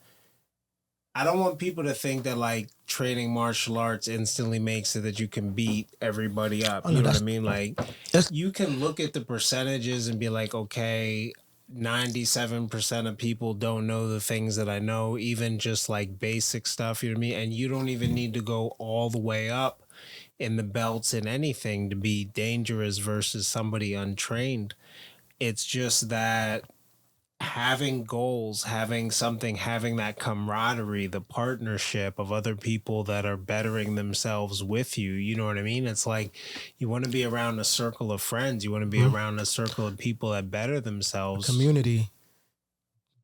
I don't want people to think that, like, training martial arts instantly makes it that you can beat everybody up. You know what I mean? Like, you can look at the percentages and be like, okay, 97% of people don't know the things that I know, even just like basic stuff, you know what I mean? And you don't even need to go all the way up in the belts and anything to be dangerous versus somebody untrained. It's just that having goals, having that camaraderie, the partnership of other people that are bettering themselves with you, you know what I mean? It's like you want to be around a circle of friends. You want to be around a circle of people that better themselves. Community.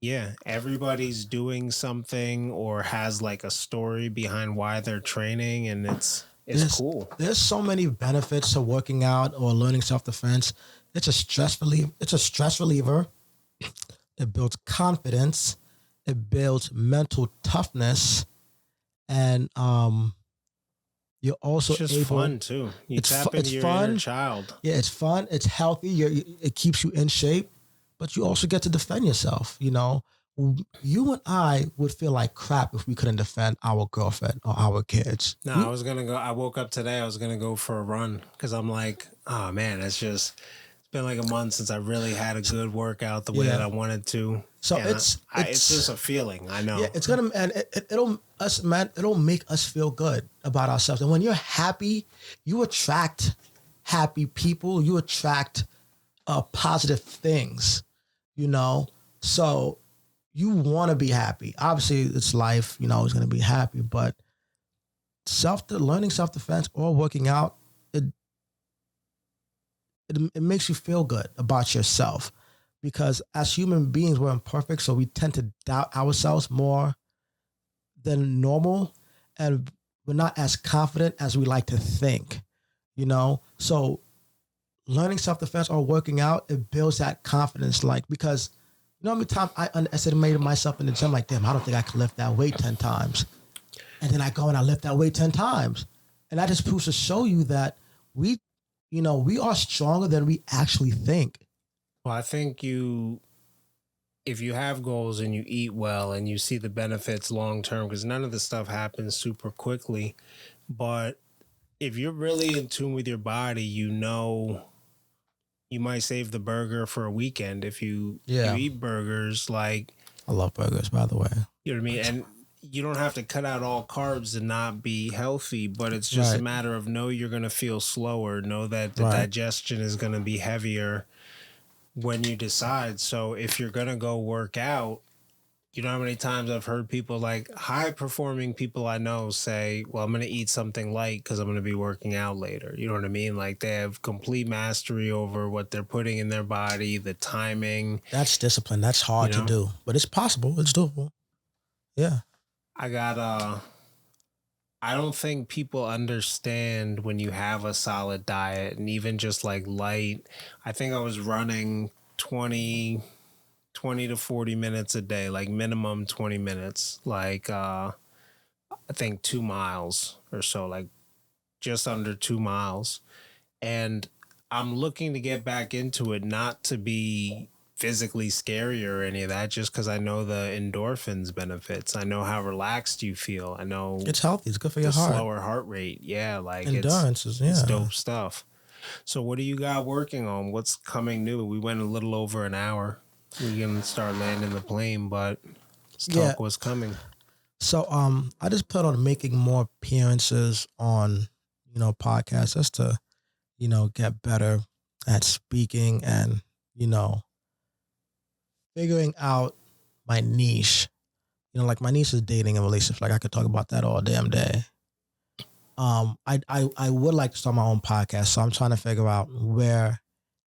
Yeah, everybody's doing something or has like a story behind why they're training, and it's cool. There's so many benefits to working out or learning self-defense. It's a stress reliever. It builds confidence. It builds mental toughness, and you're also it's just fun too. You tap into your inner child. Yeah, it's fun. It's healthy. It keeps you in shape, but you also get to defend yourself. You know, you and I would feel like crap if we couldn't defend our girlfriend or our kids. No, I was gonna go. I woke up today. I was gonna go for a run because I'm like, oh man, it's been like a month since I really had a good workout the way that I wanted to. So and it's just a feeling. I know. Yeah, it's gonna, and it'll make us feel good about ourselves. And when you're happy, you attract happy people. You attract positive things. you know? So you want to be happy. Obviously, it's life, you know, it's going to be happy, but learning self-defense or working out, it makes you feel good about yourself, because as human beings, we're imperfect. So we tend to doubt ourselves more than normal. And we're not as confident as we like to think, you know? So learning self-defense or working out, it builds that confidence. Like, because you know how many times I underestimated myself in the gym, like, damn, I don't think I can lift that weight 10 times. And then I go and I lift that weight 10 times. And that just proves to show you that we are stronger than we actually think. Well, I think if you have goals and you eat well and you see the benefits long term, because none of this stuff happens super quickly, but if you're really in tune with your body, you know, you might save the burger for a weekend if you eat burgers. Like, I love burgers, by the way. You know what I mean? And you don't have to cut out all carbs and not be healthy, but it's just a matter of know you're going to feel slower, know that the digestion is going to be heavier when you decide. So if you're going to go work out, you know how many times I've heard people, like high performing people I know, say, well, I'm going to eat something light because I'm going to be working out later. You know what I mean? Like they have complete mastery over what they're putting in their body, the timing. That's discipline. That's hard to do, but it's possible. It's doable. Yeah. I don't think people understand when you have a solid diet and even just like light. I think I was running 20 to 40 minutes a day, like minimum 20 minutes, like I think 2 miles or so, like just under 2 miles. And I'm looking to get back into it, not to be physically scary or any of that, just because I know the endorphins benefits. I know how relaxed you feel. I know it's healthy. It's good for your heart. Slower heart rate. Yeah, like endurance it's dope stuff. So what do you got working on? What's coming new? We went a little over an hour. We can start landing the plane, but let's talk what's coming. So I just plan on making more appearances on, you know, podcasts just to, you know, get better at speaking and, you know, figuring out my niche. You know, like my niche is dating and relationships. Like I could talk about that all damn day. I would like to start my own podcast, so I'm trying to figure out where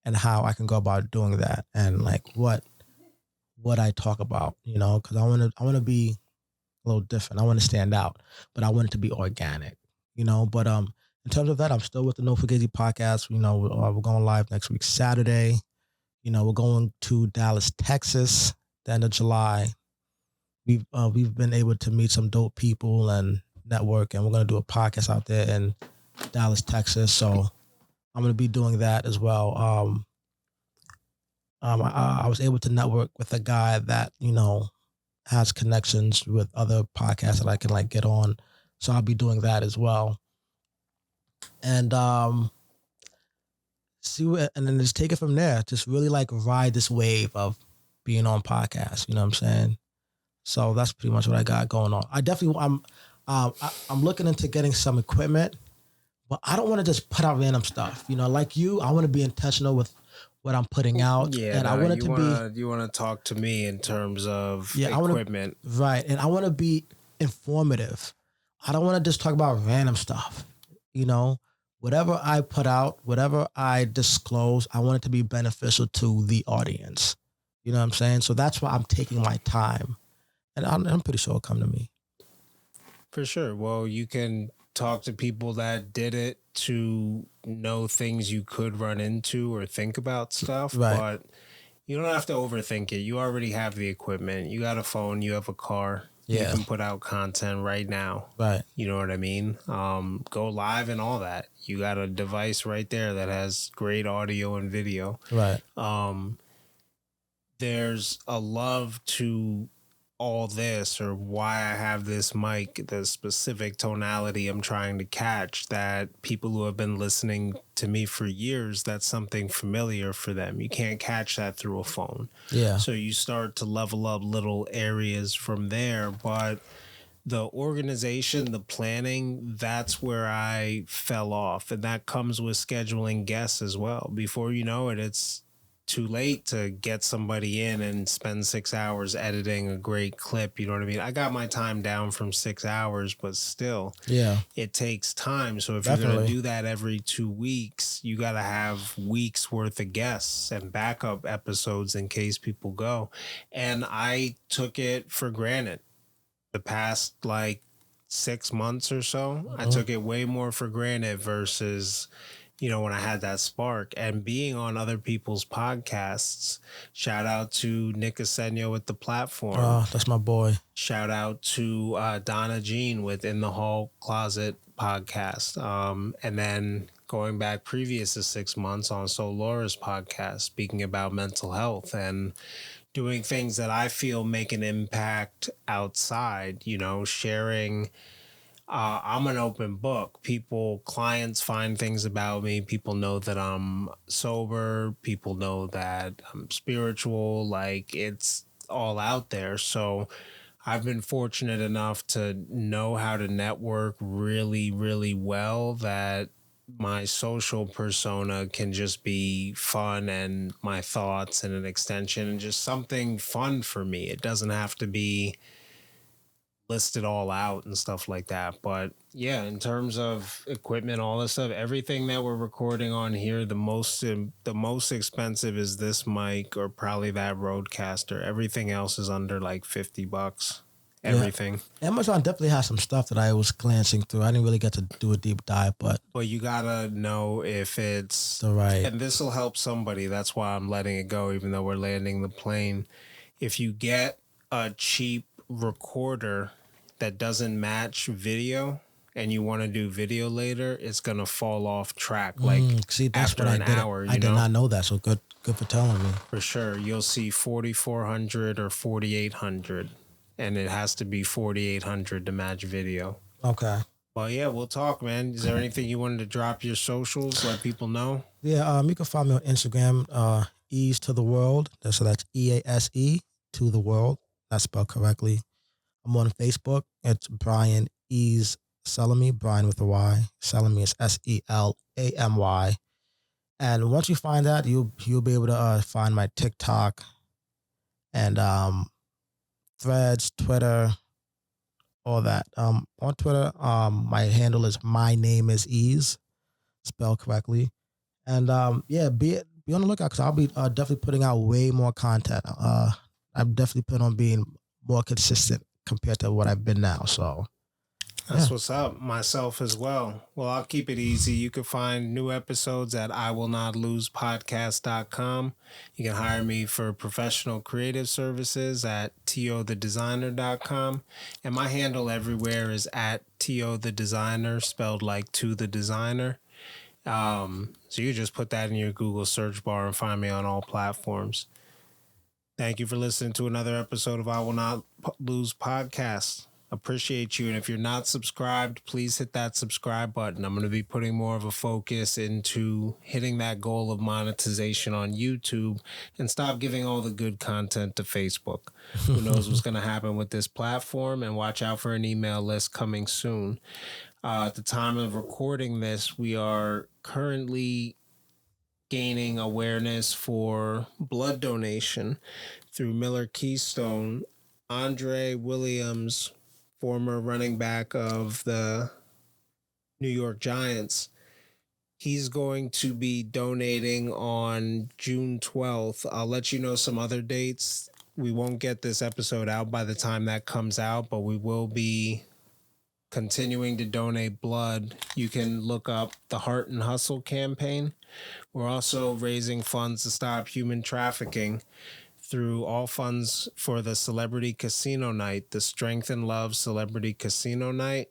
and how I can go about doing that, and like what I talk about, you know, because I want to be a little different. I want to stand out, but I want it to be organic, you know. But in terms of that, I'm still with the No Fugazi podcast. You know, we're going live next week, Saturday. You know, we're going to Dallas, Texas, the end of July. We've been able to meet some dope people and network, and we're going to do a podcast out there in Dallas, Texas. So I'm going to be doing that as well. I was able to network with a guy that, you know, has connections with other podcasts that I can like get on. So I'll be doing that as well. And and then just take it from there. Just really like ride this wave of being on podcasts. You know what I'm saying? So that's pretty much what I got going on. I'm looking into getting some equipment, but I don't want to just put out random stuff. You know, like you, I want to be intentional with what I'm putting out. Yeah, and I want it to be. You want to talk to me in terms of equipment, right? And I want to be informative. I don't want to just talk about random stuff. You know, whatever I put out, whatever I disclose, I want it to be beneficial to the audience. You know what I'm saying? So that's why I'm taking my time, and I'm pretty sure it'll come to me. For sure. Well, you can talk to people that did it to know things you could run into or think about stuff, but you don't have to overthink it. You already have the equipment. You got a phone, you have a car. You can put out content right now. Right. You know what I mean? Go live and all that. You got a device right there that has great audio and video. Right. There's a love to all this, or why I have this mic, the specific tonality I'm trying to catch, that people who have been listening to me for years, that's something familiar for them. You can't catch that through a phone. Yeah. So you start to level up little areas from there. But the organization, the planning, that's where I fell off. And that comes with scheduling guests as well. Before you know it, it's too late to get somebody in and spend 6 hours editing a great clip. You know what I mean? I got my time down from 6 hours, but still, it takes time. So if you're going to do that every 2 weeks, you got to have weeks worth of guests and backup episodes in case people go. And I took it for granted the past like 6 months or so. I took it way more for granted versus, you know, when I had that spark and being on other people's podcasts. Shout out to Nick Asenio with The Platform. Oh, that's my boy. Shout out to Donna Jean with In the Hall Closet podcast. And then going back previous to 6 months on So Laura's podcast, speaking about mental health and doing things that I feel make an impact outside, you know, sharing. I'm an open book. Clients find things about me. People know that I'm sober. People know that I'm spiritual. Like, it's all out there. So I've been fortunate enough to know how to network really, really well that my social persona can just be fun and my thoughts and an extension and just something fun for me. It doesn't have to be listed all out and stuff like that. But yeah, in terms of equipment, all this stuff, everything that we're recording on here, the most expensive is this mic or probably that Rodecaster. Everything else is under like $50. Everything. Yeah. Amazon definitely has some stuff that I was glancing through. I didn't really get to do a deep dive, but you gotta know if it's the right. And this will help somebody. That's why I'm letting it go, even though we're landing the plane. If you get a cheap recorder that doesn't match video and you want to do video later, it's gonna fall off track see, that's after what an hour. I did not know that, so good for telling me. For sure. You'll see 4400 or 4800, and it has to be 4800 to match video. Okay. Well, yeah, we'll talk, man. Is there anything you wanted to drop your socials, let people know? Yeah, you can find me on Instagram, Ease to the World. So that's EASE to the World. That's spelled correctly. I'm on Facebook. It's Brian Ease Selamy, Brian with a Y. Selamy is SELAMY. And once you find that, you'll be able to find my TikTok and Threads, Twitter, all that. On Twitter, my handle is My Name Is Ease, spelled correctly. And be on the lookout because I'll be definitely putting out way more content. I'm definitely planning on being more consistent compared to what I've been now. So that's what's up. Myself as well. Well, I'll keep it easy. You can find new episodes at IWillNotLosePodcast.com. You can hire me for professional creative services at tothedesigner.com. And my handle everywhere is at tothedesigner, spelled like to the designer. So you just put that in your Google search bar and find me on all platforms. Thank you for listening to another episode of I Will Not Lose Podcast. Appreciate you. And if you're not subscribed, please hit that subscribe button. I'm going to be putting more of a focus into hitting that goal of monetization on YouTube and stop giving all the good content to Facebook. Who knows what's going to happen with this platform, and watch out for an email list coming soon. At the time of recording this, we are currently gaining awareness for blood donation through Miller Keystone. Andre Williams, former running back of the New York Giants, he's going to be donating on June 12th. I'll let you know some other dates. We won't get this episode out by the time that comes out, but we will be continuing to donate blood. You can look up the Heart and Hustle campaign. We're also raising funds to stop human trafficking through all funds for the Celebrity Casino Night, the Strength and Love Celebrity Casino Night.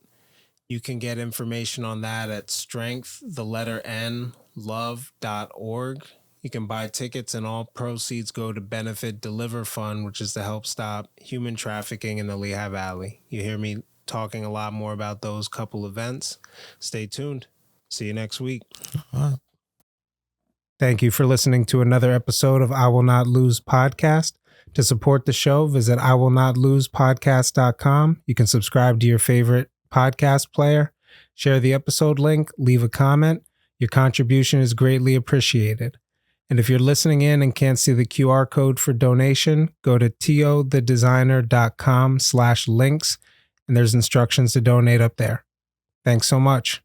You can get information on that at strength.love.org. You can buy tickets, and all proceeds go to benefit Deliver Fund, which is to help stop human trafficking in the Lehigh Valley. You hear me talking a lot more about those couple events. Stay tuned. See you next week. Thank you for listening to another episode of I Will Not Lose Podcast. To support the show, visit IWillNotLosePodcast.com. You can subscribe to your favorite podcast player, share the episode link, leave a comment. Your contribution is greatly appreciated. And if you're listening in and can't see the QR code for donation, go to tothedesigner.com/links, and there's instructions to donate up there. Thanks so much.